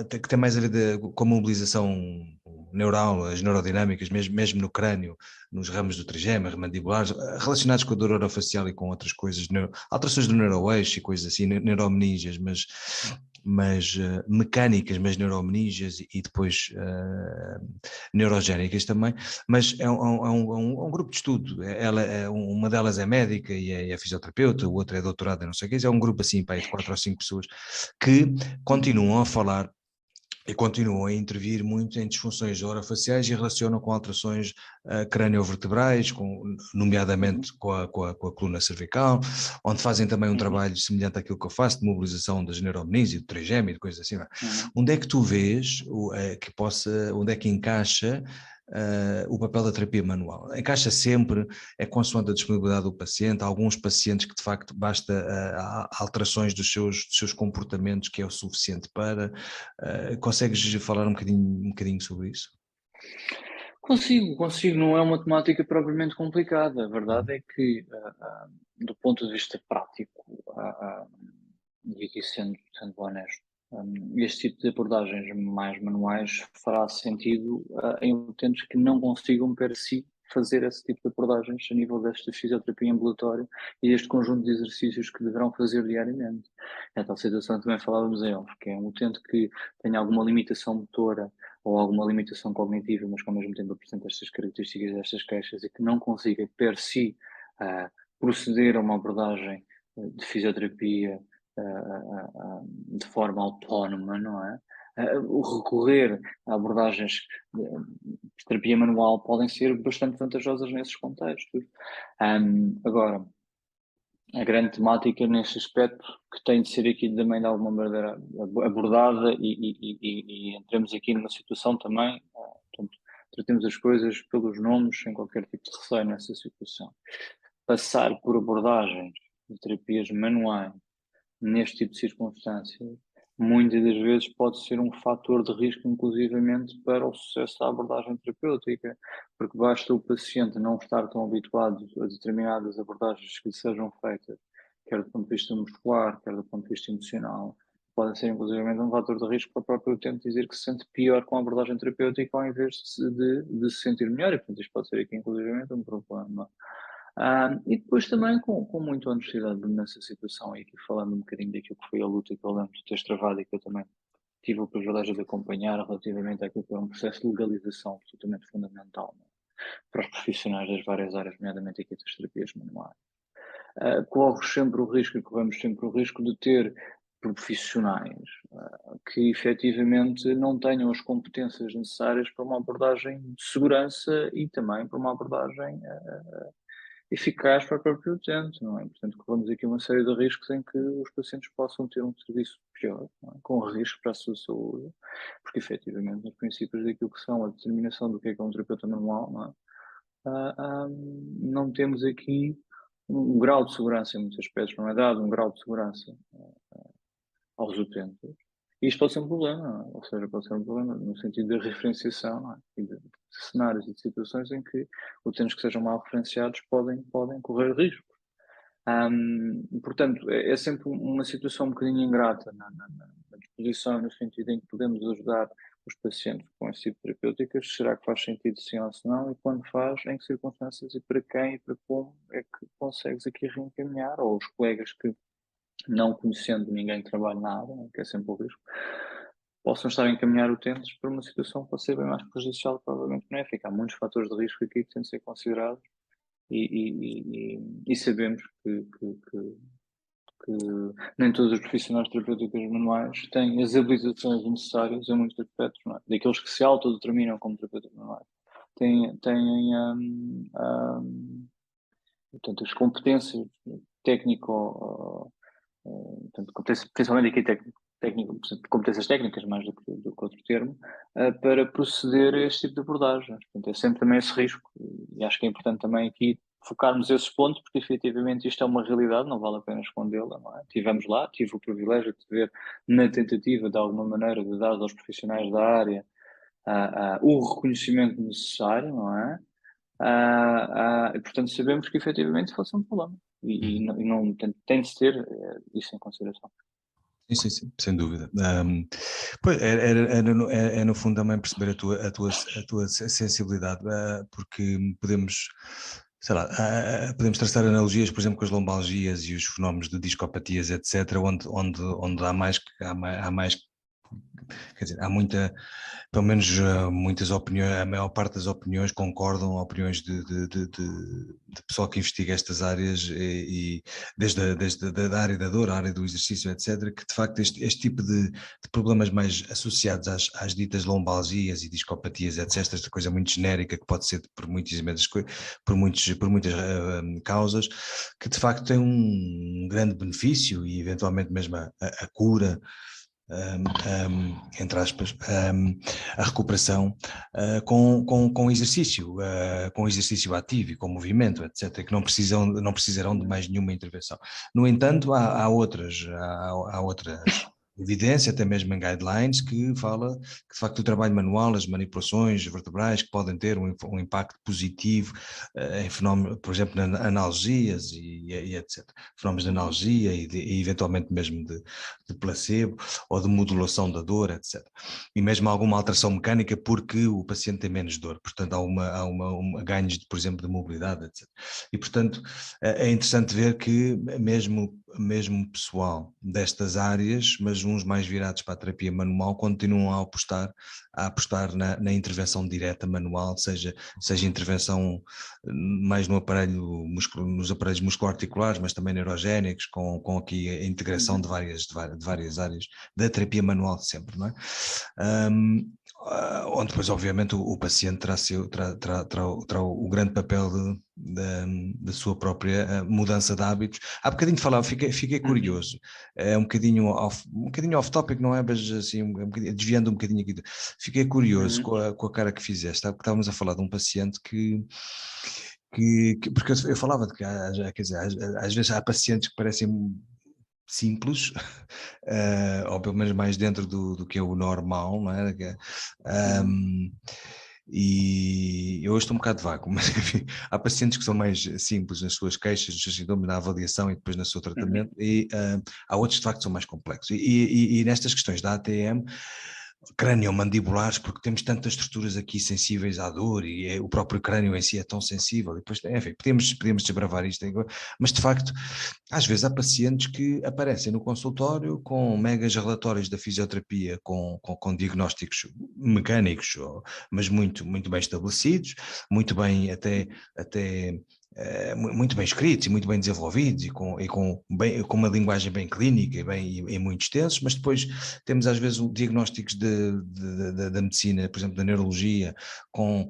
que tem mais a ver com a mobilização neural, as neurodinâmicas, mesmo no crânio, nos ramos do trigêmeo, mandibulares, relacionados com a dor orofacial e com outras coisas, alterações do neuroeixo e coisas assim, neuromeningias, mas mecânicas, mas neuromeningias e depois neurogénicas também, mas é um grupo de estudo, uma delas é médica e é fisioterapeuta, o outro é doutorado, não sei o que, é um grupo assim, de 4 ou 5 pessoas, que continuam a falar e continuam a intervir muito em disfunções orofaciais e relacionam com alterações crâniovertebrais, nomeadamente com a coluna cervical, onde fazem também um trabalho semelhante àquilo que eu faço, de mobilização das neuromeninges e do trigêmeo e de coisas assim. Onde é que tu vês onde é que encaixa o papel da terapia manual? Encaixa sempre, é consoante a disponibilidade do paciente. Há alguns pacientes que de facto basta alterações dos seus comportamentos que é o suficiente para. Consegues falar um bocadinho sobre isso? Consigo, não é uma temática propriamente complicada. A verdade é que, do ponto de vista prático, e aqui sendo honesto, este tipo de abordagens mais manuais fará sentido em utentes que não consigam per si fazer esse tipo de abordagens a nível desta fisioterapia ambulatória e deste conjunto de exercícios que deverão fazer diariamente. É tal situação que também falávamos em off, que é um utente que tenha alguma limitação motora ou alguma limitação cognitiva, mas que ao mesmo tempo apresenta estas características, estas queixas e que não consiga per si proceder a uma abordagem de fisioterapia de forma autónoma, não é? O recorrer a abordagens de terapia manual podem ser bastante vantajosas nesses contextos. Agora, a grande temática nesse aspecto que tem de ser aqui também de alguma maneira abordada e entremos aqui numa situação também, portanto, tratemos as coisas pelos nomes sem qualquer tipo de receio nessa situação. Passar por abordagens de terapias manuais neste tipo de circunstâncias, muitas das vezes pode ser um fator de risco, inclusivamente, para o sucesso da abordagem terapêutica, porque basta o paciente não estar tão habituado a determinadas abordagens que lhe sejam feitas, quer do ponto de vista muscular, quer do ponto de vista emocional, pode ser, inclusivamente, um fator de risco para o próprio utente dizer que se sente pior com a abordagem terapêutica ao invés de se sentir melhor, e, portanto, isto pode ser aqui, inclusivamente, um problema. E depois também com muita honestidade nessa situação, e aqui falando um bocadinho daquilo que foi a luta que eu lembro de teres travado e que eu também tive o privilégio de acompanhar relativamente àquilo que é um processo de legalização absolutamente fundamental, não é? para os profissionais das várias áreas, nomeadamente aqui das terapias manuais. Corres sempre o risco e corremos sempre o risco de ter profissionais que efetivamente não tenham as competências necessárias para uma abordagem de segurança e também para uma abordagem eficaz para o próprio utente, não é? Portanto, corremos aqui uma série de riscos em que os pacientes possam ter um serviço pior, não é? Com risco para a sua saúde, porque efetivamente nos princípios daquilo que são a determinação do que é um terapeuta manual, não é? Não temos aqui um grau de segurança em muitos aspectos, não é dado um grau de segurança aos utentes. E isto pode ser um problema, não é? Ou seja, pode ser um problema no sentido da referenciação, não é? E de cenários e de situações em que utentes que sejam mal referenciados podem correr risco. Portanto, é sempre uma situação um bocadinho ingrata na disposição, no sentido em que podemos ajudar os pacientes com esse tipo de terapêuticas. Será que faz sentido sim ou se não? E quando faz, em que circunstâncias e para quem e para como é que consegues aqui reencaminhar? Ou os colegas que, não conhecendo ninguém que trabalhe na área, que é sempre o risco, possam estar a encaminhar utentes para uma situação que pode ser bem mais prejudicial, provavelmente benéfica. Há muitos fatores de risco aqui que têm de ser considerados e sabemos que nem todos os profissionais terapêuticos manuais têm as habilitações necessárias em muitos aspectos, não é? Daqueles que se autodeterminam como terapeutas manuais. Têm portanto, as competências técnico, portanto, principalmente aqui técnico, competências técnicas mais do que outro termo, para proceder a este tipo de abordagens. Portanto, é sempre também esse risco e acho que é importante também aqui focarmos esses pontos, porque efetivamente isto é uma realidade, não vale a pena escondê-la, não é? Estivemos lá, tive o privilégio de ver na tentativa, de alguma maneira, de dar aos profissionais da área o reconhecimento necessário, não é? E, portanto, sabemos que efetivamente fosse um problema e não tem de se ter isso em consideração. Sim, sim, sim, sem dúvida. Pois, é no fundo também perceber a tua sensibilidade, porque podemos, sei lá, podemos traçar analogias, por exemplo, com as lombalgias e os fenómenos de discopatias, etc., onde há mais, quer dizer, há muita, pelo menos muitas opiniões, a maior parte das opiniões concordam, opiniões de pessoal que investiga estas áreas e desde a área da dor, a área do exercício, etc., que de facto este tipo de problemas mais associados às ditas lombalgias e discopatias, etc., esta coisa muito genérica que pode ser por muitas por muitas causas, que de facto tem um grande benefício e eventualmente mesmo a cura, entre aspas, a recuperação com exercício ativo e com movimento, etc., que não precisarão de mais nenhuma intervenção. No entanto, há outras evidência, até mesmo em guidelines, que fala que de facto o trabalho manual, as manipulações vertebrais que podem ter um impacto positivo em fenómenos, por exemplo, na analgesias e etc. Fenómenos de analgia e eventualmente mesmo de placebo ou de modulação da dor, etc. E mesmo alguma alteração mecânica porque o paciente tem menos dor, portanto há ganhos, por exemplo, de mobilidade, etc. E portanto é interessante ver que mesmo pessoal destas áreas, mas uns mais virados para a terapia manual, continuam a apostar na intervenção direta manual, seja intervenção mais no aparelho nos aparelhos musculoarticulares, mas também neurogénicos, com aqui a integração de várias áreas da terapia manual de sempre, não é? Onde depois obviamente o paciente terá o grande papel da sua própria mudança de hábitos. Há bocadinho falava, fiquei curioso, é um bocadinho off-topic, não é? Mas assim, desviando um bocadinho aqui, fiquei curioso com a cara que fizeste, porque estávamos a falar de um paciente porque eu falava de que quer dizer, às vezes há pacientes que parecem simples, ou pelo menos mais dentro do que é o normal, não é? E eu hoje estou um bocado vago, mas enfim, há pacientes que são mais simples nas suas queixas, nos seus sintomas, na avaliação e depois no seu tratamento, e há outros que de facto são mais complexos. E nestas questões da ATM, crânio-mandibulares, porque temos tantas estruturas aqui sensíveis à dor e o próprio crânio em si é tão sensível. E depois, enfim, podemos desbravar isto agora, mas de facto, às vezes há pacientes que aparecem no consultório com megas relatórios da fisioterapia, com diagnósticos mecânicos, mas muito bem estabelecidos, muito bem até muito bem escritos e muito bem desenvolvidos com uma linguagem bem clínica e muito extensos, mas depois temos às vezes diagnósticos da medicina, por exemplo, da neurologia, com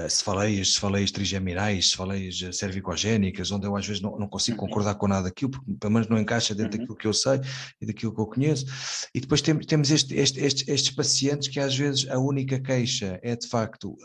cefaleias trigeminais, cefaleias cervicogénicas, onde eu às vezes não consigo concordar com nada daquilo, porque pelo menos não encaixa dentro daquilo que eu sei e daquilo que eu conheço. E depois temos estes pacientes que às vezes a única queixa é de facto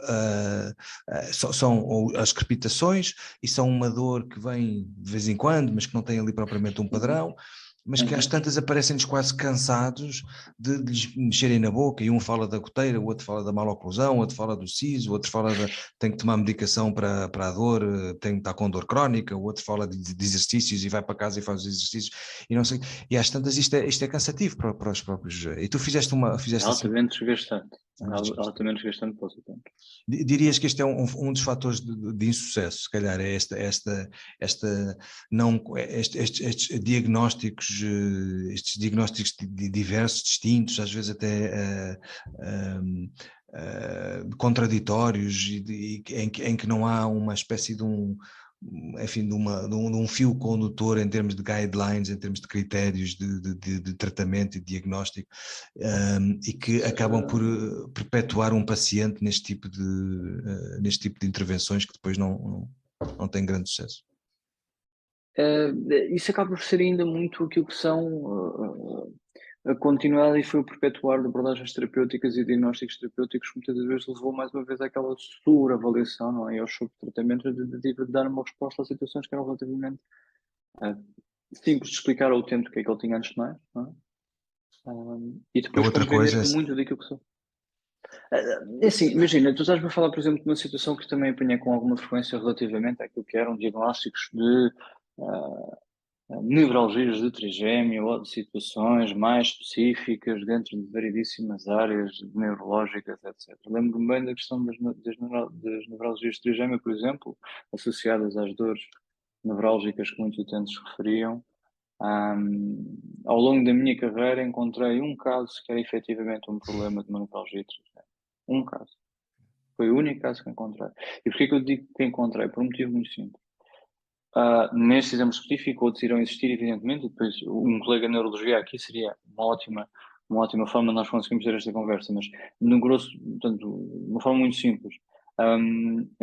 são as crepitações, e são uma dor que vem de vez em quando, mas que não tem ali propriamente um padrão, mas que às tantas aparecem-nos quase cansados de lhes mexerem na boca, e um fala da goteira, o outro fala da maloclusão, o outro fala do siso, o outro fala tem que tomar medicação para a dor, tem que estar com dor crónica, o outro fala de exercícios e vai para casa e faz os exercícios, e não sei, e às tantas isto é cansativo para os próprios, e tu fizeste altamente desgastante. Altamente desgastante para o seu tempo. Dirias que este é um dos fatores de insucesso, se calhar, é estes diagnósticos diversos, distintos, às vezes até contraditórios, em que não há uma espécie de enfim, de um fio condutor em termos de guidelines, em termos de critérios de tratamento e de diagnóstico, e que acabam por perpetuar um paciente neste tipo de intervenções que depois não têm grande sucesso. Isso acaba por ser ainda muito aquilo que são a continuidade e foi o perpetuar de abordagens terapêuticas e diagnósticos terapêuticos que muitas vezes levou mais uma vez àquela sobreavaliação, não é? E ao subtratamento de dar uma resposta a situações que eram relativamente simples de explicar ao utente o que é que ele tinha antes de mais, não é? E depois compreender que muito daquilo que são. É assim, imagina, tu estás-me a falar, por exemplo, de uma situação que também apanhei com alguma frequência relativamente àquilo que eram diagnósticos de nevralgias de trigêmeo ou de situações mais específicas dentro de variedíssimas áreas neurológicas, etc. Lembro-me bem da questão das nevralgias de trigêmeo, por exemplo, associadas às dores nevrálgicas que muitos utentes referiam. Ao longo da minha carreira encontrei um caso que era efetivamente um problema de uma nevralgia de trigêmeo. Um caso. Foi o único caso que encontrei. E porquê que eu digo que encontrei? Por um motivo muito simples. Neste exemplo específico, outros irão existir, evidentemente, e depois um colega de neurologia aqui seria uma ótima forma de nós conseguirmos ter esta conversa, mas no grosso, portanto, de uma forma muito simples. A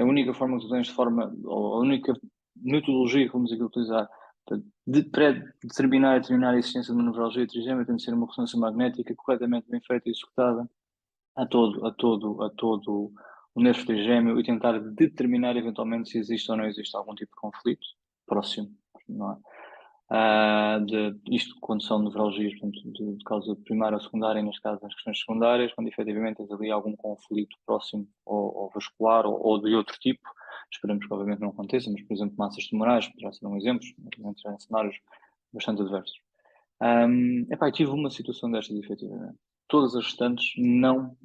única forma que tu tens de forma, ou a única metodologia que vamos aqui utilizar para determinar a existência de uma nevralgia trigêmea tem de ser uma ressonância magnética corretamente bem feita e executada a todo o nervo trigêmeo e tentar determinar eventualmente se existe ou não existe algum tipo de conflito próximo, não é? Isto quando são nevralgias, portanto, de causa primária ou secundária, e neste caso nas questões secundárias, quando efetivamente tens ali algum conflito próximo ou vascular ou de outro tipo, esperamos que obviamente não aconteça, mas por exemplo massas tumorais, poderá ser um exemplo, em cenários bastante adversos. Eu tive uma situação destas efetivamente. Todas as restantes não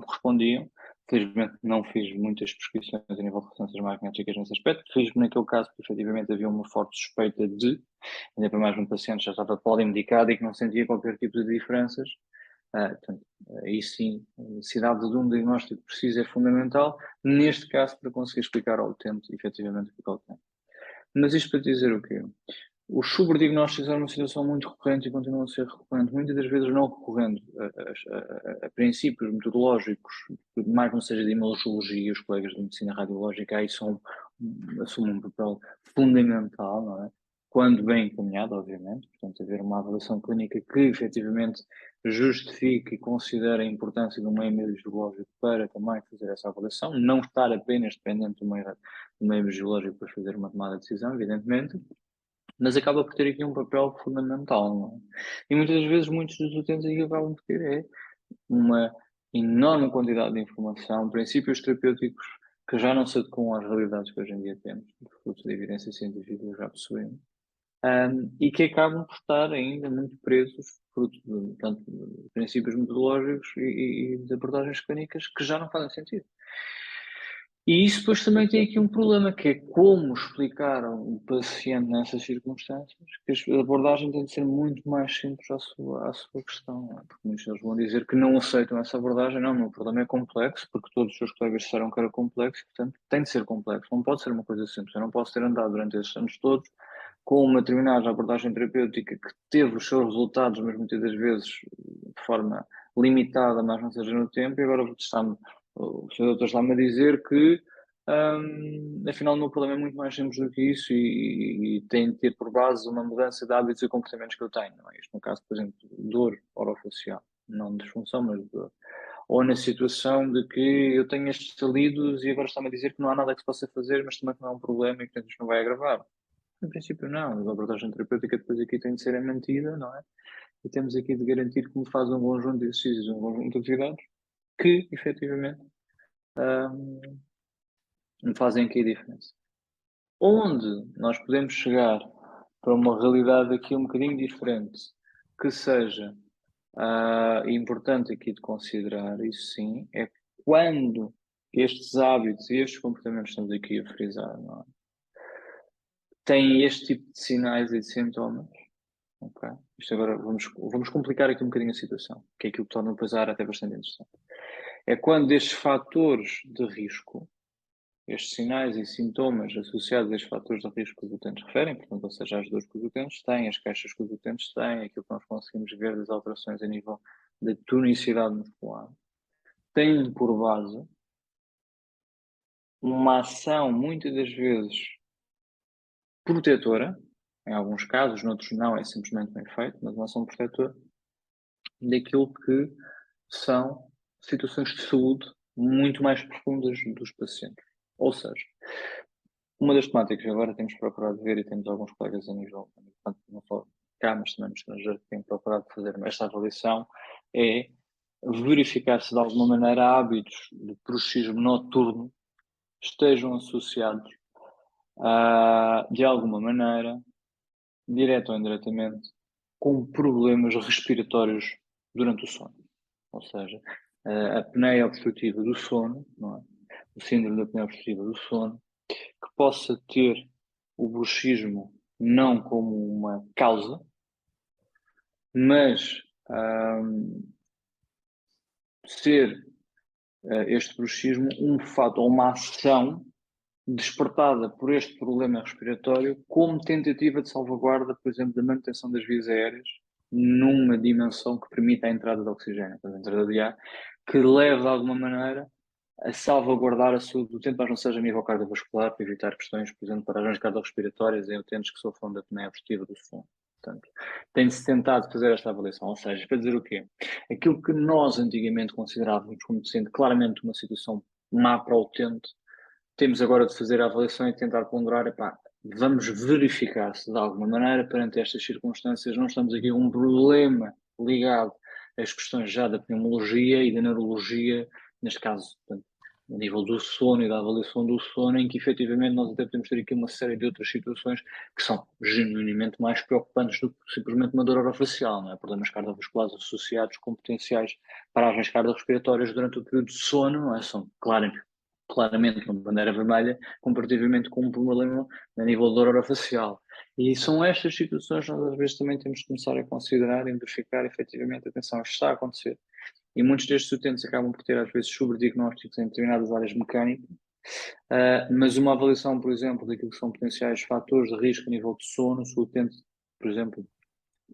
correspondiam. Felizmente não fiz muitas prescrições a nível de ressonâncias magnéticas nesse aspecto. Fiz naquele caso que efetivamente havia uma forte suspeita ainda para mais um paciente já estava polimedicado e que não sentia qualquer tipo de diferenças. Portanto, aí sim, a necessidade de um diagnóstico preciso é fundamental, neste caso para conseguir explicar ao utente efetivamente o que ele tem. Mas isto para dizer o quê? Os sobrediagnósticos é uma situação muito recorrente e continuam a ser recorrente, muitas das vezes não recorrendo a princípios metodológicos, mais não seja de imunologia, os colegas de medicina radiológica aí assumem um papel fundamental, não é? Quando bem encaminhado, obviamente, portanto, haver uma avaliação clínica que efetivamente justifique e considere a importância do meio biológico para também fazer essa avaliação, não estar apenas dependente do meio biológico para fazer uma tomada de decisão, evidentemente, mas acaba por ter aqui um papel fundamental, não é? E muitas vezes muitos dos utentes aqui acabam por ter uma enorme quantidade de informação, princípios terapêuticos que já não se adequam às realidades que hoje em dia temos, frutos da evidência científica que já possuímos, e que acabam por estar ainda muito presos fruto de princípios metodológicos e de abordagens clínicas que já não fazem sentido. E isso depois também tem aqui um problema, que é como explicar ao paciente nessas circunstâncias que a abordagem tem de ser muito mais simples à sua questão, não é? Porque muitos deles vão dizer que não aceitam essa abordagem. Não, o meu problema é complexo, porque todos os seus colegas disseram que era complexo, portanto tem de ser complexo, não pode ser uma coisa simples. Eu não posso ter andado durante esses anos todos com uma determinada abordagem terapêutica que teve os seus resultados, mas muitas das vezes de forma limitada, mas não seja no tempo, e agora o senhor doutor está-me a dizer que afinal o meu problema é muito mais simples do que isso e tem de ter por base uma mudança de hábitos e comportamentos que eu tenho, não é? Isto no caso, por exemplo, de dor orofacial, não de disfunção, mas de dor. Ou na situação de que eu tenho estes salidos e agora está-me a dizer que não há nada que se possa fazer, mas também não é um problema e portanto isto não vai agravar. Em princípio não, a abordagem terapêutica depois aqui tem de ser mantida, não é? E temos aqui de garantir que me faz um conjunto de exercícios, um conjunto de atividades que, efetivamente, me fazem aqui a diferença. Onde nós podemos chegar para uma realidade aqui um bocadinho diferente, que seja importante aqui de considerar, isso sim, é quando estes hábitos e estes comportamentos que estamos aqui a frisar, não é? Têm este tipo de sinais e de sintomas. Ok? Isto agora vamos complicar aqui um bocadinho a situação, que é aquilo que torna o pesar até bastante interessante. É quando estes fatores de risco, estes sinais e sintomas associados a estes fatores de risco que os utentes referem, portanto, ou seja, as dores que os utentes têm, as queixas que os utentes têm, aquilo que nós conseguimos ver das alterações a nível da tonicidade muscular, têm por base uma ação, muitas das vezes, protetora, em alguns casos, noutros não, é simplesmente bem feito, mas uma ação protetora daquilo que são situações de saúde muito mais profundas dos pacientes. Ou seja, uma das temáticas que agora temos procurado ver e temos alguns colegas a nível, não só cá, mas também no estrangeiro, que têm procurado fazer esta avaliação, é verificar se de alguma maneira hábitos de bruxismo noturno estejam associados de alguma maneira, direta ou indiretamente, com problemas respiratórios durante o sono. Ou seja, a apneia obstrutiva do sono, não é? O síndrome da apneia obstrutiva do sono, que possa ter o bruxismo não como uma causa, mas ser este bruxismo um fato ou uma ação despertada por este problema respiratório como tentativa de salvaguarda, por exemplo, da manutenção das vias aéreas numa dimensão que permita a entrada de oxigênio, a entrada de ar, que leve de alguma maneira a salvaguardar a saúde do utente, mas não seja a nível cardiovascular, para evitar questões, por exemplo, paragens cardiorrespiratórias em utentes que sofram da apneia obstrutiva do sono. Portanto, tem-se tentado fazer esta avaliação, ou seja, para dizer o quê? Aquilo que nós antigamente considerávamos como sendo claramente uma situação má para o utente, temos agora de fazer a avaliação e tentar ponderar, vamos verificar se de alguma maneira, perante estas circunstâncias, não estamos aqui com um problema ligado às questões já da pneumologia e da neurologia, neste caso, portanto, a nível do sono e da avaliação do sono, em que efetivamente nós até podemos ter aqui uma série de outras situações que são genuinamente mais preocupantes do que simplesmente uma dor orofacial, não é? Problemas cardiovasculares associados com potenciais paragens cardiorrespiratórias durante o período de sono, não é? São claramente uma bandeira vermelha comparativamente com um problema a nível de dor orofacial. E são estas situações que nós às vezes também temos de começar a considerar e verificar efetivamente, atenção, isto está a acontecer. E muitos destes utentes acabam por ter às vezes sobrediagnósticos em determinadas áreas mecânicas, mas uma avaliação, por exemplo, daquilo que são potenciais fatores de risco a nível de sono, se o utente, por exemplo,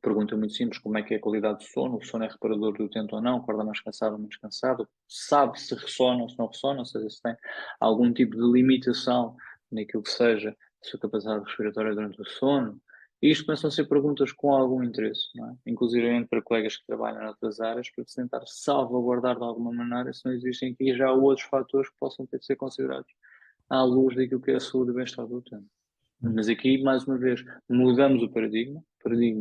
pergunta muito simples, como é que é a qualidade do sono, o sono é reparador do utente ou não, acorda mais cansado ou menos cansado, sabe se ressona ou se não ressona, ou seja, se tem algum tipo de limitação naquilo que seja a sua capacidade respiratória durante o sono. E isto começam a ser perguntas com algum interesse, não é? Inclusive para colegas que trabalham noutras áreas, para tentar salvaguardar de alguma maneira se não existem aqui já outros fatores que possam ter de ser considerados à luz daquilo que é a saúde e bem-estar do utente. Mas aqui, mais uma vez, mudamos o paradigma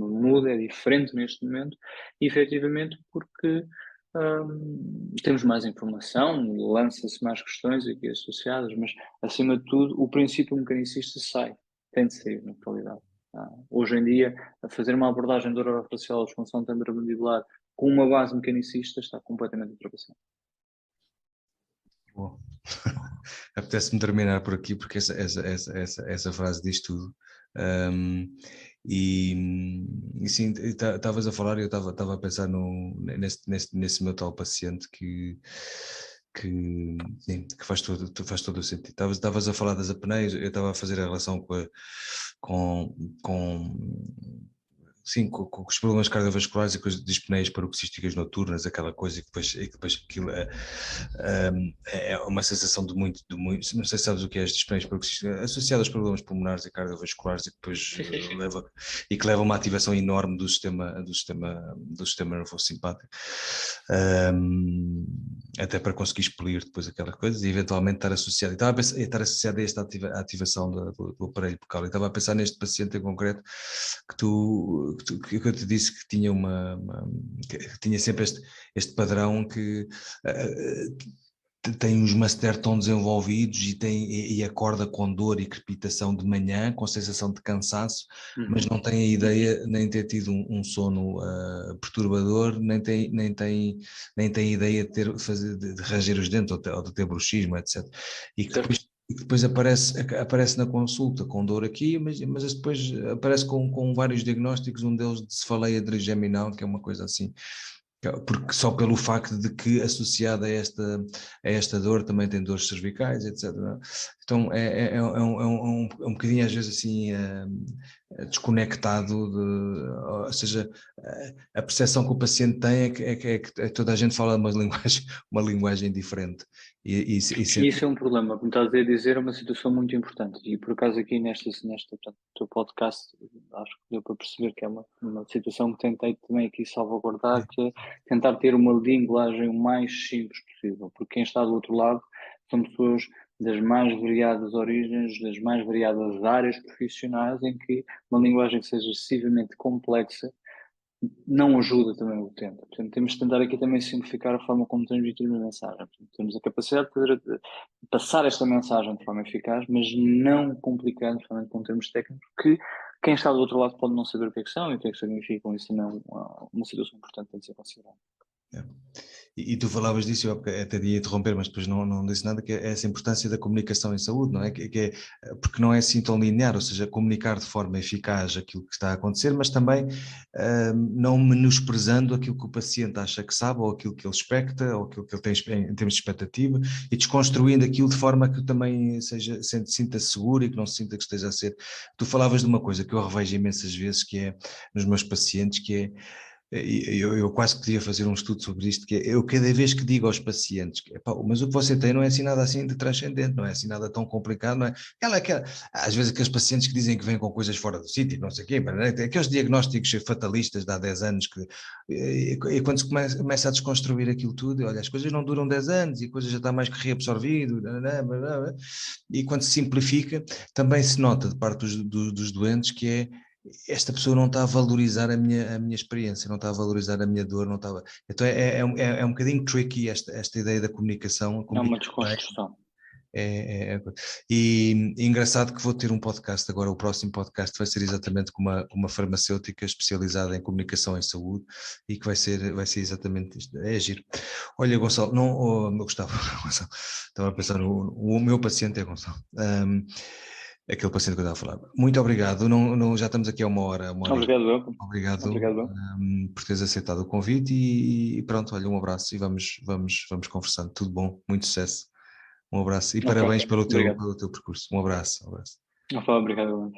muda, é diferente neste momento, e efetivamente porque temos mais informação, lança-se mais questões aqui associadas, mas acima de tudo o princípio mecanicista tem de sair na totalidade. Hoje em dia, a fazer uma abordagem de orofacial, desfunção temporomandibular com uma base mecanicista está completamente ultrapassada. Bom. Apetece-me terminar por aqui porque essa frase diz tudo. E sim, estavas a falar e eu estava a pensar nesse meu tal paciente que faz todo o sentido. Estavas a falar das apneias, eu estava a fazer a relação com sim, com os problemas cardiovasculares e com as dispneias paroxísticas noturnas, aquela coisa, e depois aquilo é uma sensação de muito, não sei se sabes o que é as dispneias paroxísticas, associadas aos problemas pulmonares e cardiovasculares, e depois que leva a uma ativação enorme do sistema nervoso simpático, até para conseguir expelir depois aquelas coisas e eventualmente estar associado, estar associado a esta ativação do aparelho bucal. Eu estava a pensar neste paciente em concreto que eu te disse que tinha que tinha sempre este padrão que tem os masseter tão desenvolvidos e acorda com dor e crepitação de manhã, com sensação de cansaço, mas não tem a ideia nem ter tido um sono perturbador, nem tem a ideia de ranger os dentes ou de ter bruxismo, etc. E que depois aparece na consulta com dor aqui, mas depois aparece com vários diagnósticos, um deles de cefaleia trigeminal, que é uma coisa assim, porque só pelo facto de que associada a esta dor também tem dores cervicais, etc. Então é um bocadinho às vezes assim desconectado, ou seja, a percepção que o paciente tem é que toda a gente fala uma linguagem diferente. Isso é um problema, como estás a dizer, é uma situação muito importante. E por acaso aqui portanto, no teu podcast, acho que deu para perceber que é uma situação que tentei também aqui salvaguardar, que é tentar ter uma linguagem o mais simples possível, porque quem está do outro lado são pessoas das mais variadas origens, das mais variadas áreas profissionais, em que uma linguagem que seja excessivamente complexa não ajuda também o utente. Portanto, temos de tentar aqui também simplificar a forma como transmitimos a mensagem. Portanto, temos a capacidade de passar esta mensagem de forma eficaz, mas não complicando, com termos técnicos, que quem está do outro lado pode não saber o que é que são e o que é que significam. Isso não é uma situação importante a ser considerada. É. E tu falavas disso, eu até ia interromper, mas depois não disse nada, que é essa importância da comunicação em saúde, não é? Porque não é assim tão linear, ou seja, comunicar de forma eficaz aquilo que está a acontecer, mas também não menosprezando aquilo que o paciente acha que sabe, ou aquilo que ele expecta, ou aquilo que ele tem em termos de expectativa, e desconstruindo aquilo de forma que também sinta-se seguro e que não se sinta que esteja a ser. Tu falavas de uma coisa que eu revejo imensas vezes, que é nos meus pacientes, que é eu quase podia fazer um estudo sobre isto, que é, eu cada vez que digo aos pacientes, mas o que você tem não é assim nada assim de transcendente, não é assim nada tão complicado, não é? Às vezes aqueles pacientes que dizem que vêm com coisas fora do sítio, não sei o quê, aqueles diagnósticos fatalistas de há 10 anos, e quando se começa a desconstruir aquilo tudo, olha, as coisas não duram 10 anos, e a coisa já está mais que reabsorvido, e quando se simplifica, também se nota de parte dos doentes que é esta pessoa não está a valorizar a minha experiência, não está a valorizar a minha dor, não está então é um bocadinho tricky esta ideia da comunicação. É uma desconstrução. E engraçado que vou ter um podcast agora, o próximo podcast vai ser exatamente com uma farmacêutica especializada em comunicação em saúde e que vai ser exatamente isto, é giro. Olha, Gonçalo, Gustavo, Gonçalo, estava a pensar, o meu paciente é Gonçalo. Aquele paciente que eu estava a falar. Muito obrigado, já estamos aqui há uma hora. Obrigado, eu. Obrigado, Obrigado, por teres aceitado o convite e pronto, olha, um abraço e vamos conversando. Tudo bom, muito sucesso. Um abraço e parabéns pelo teu percurso. Um abraço. Obrigado.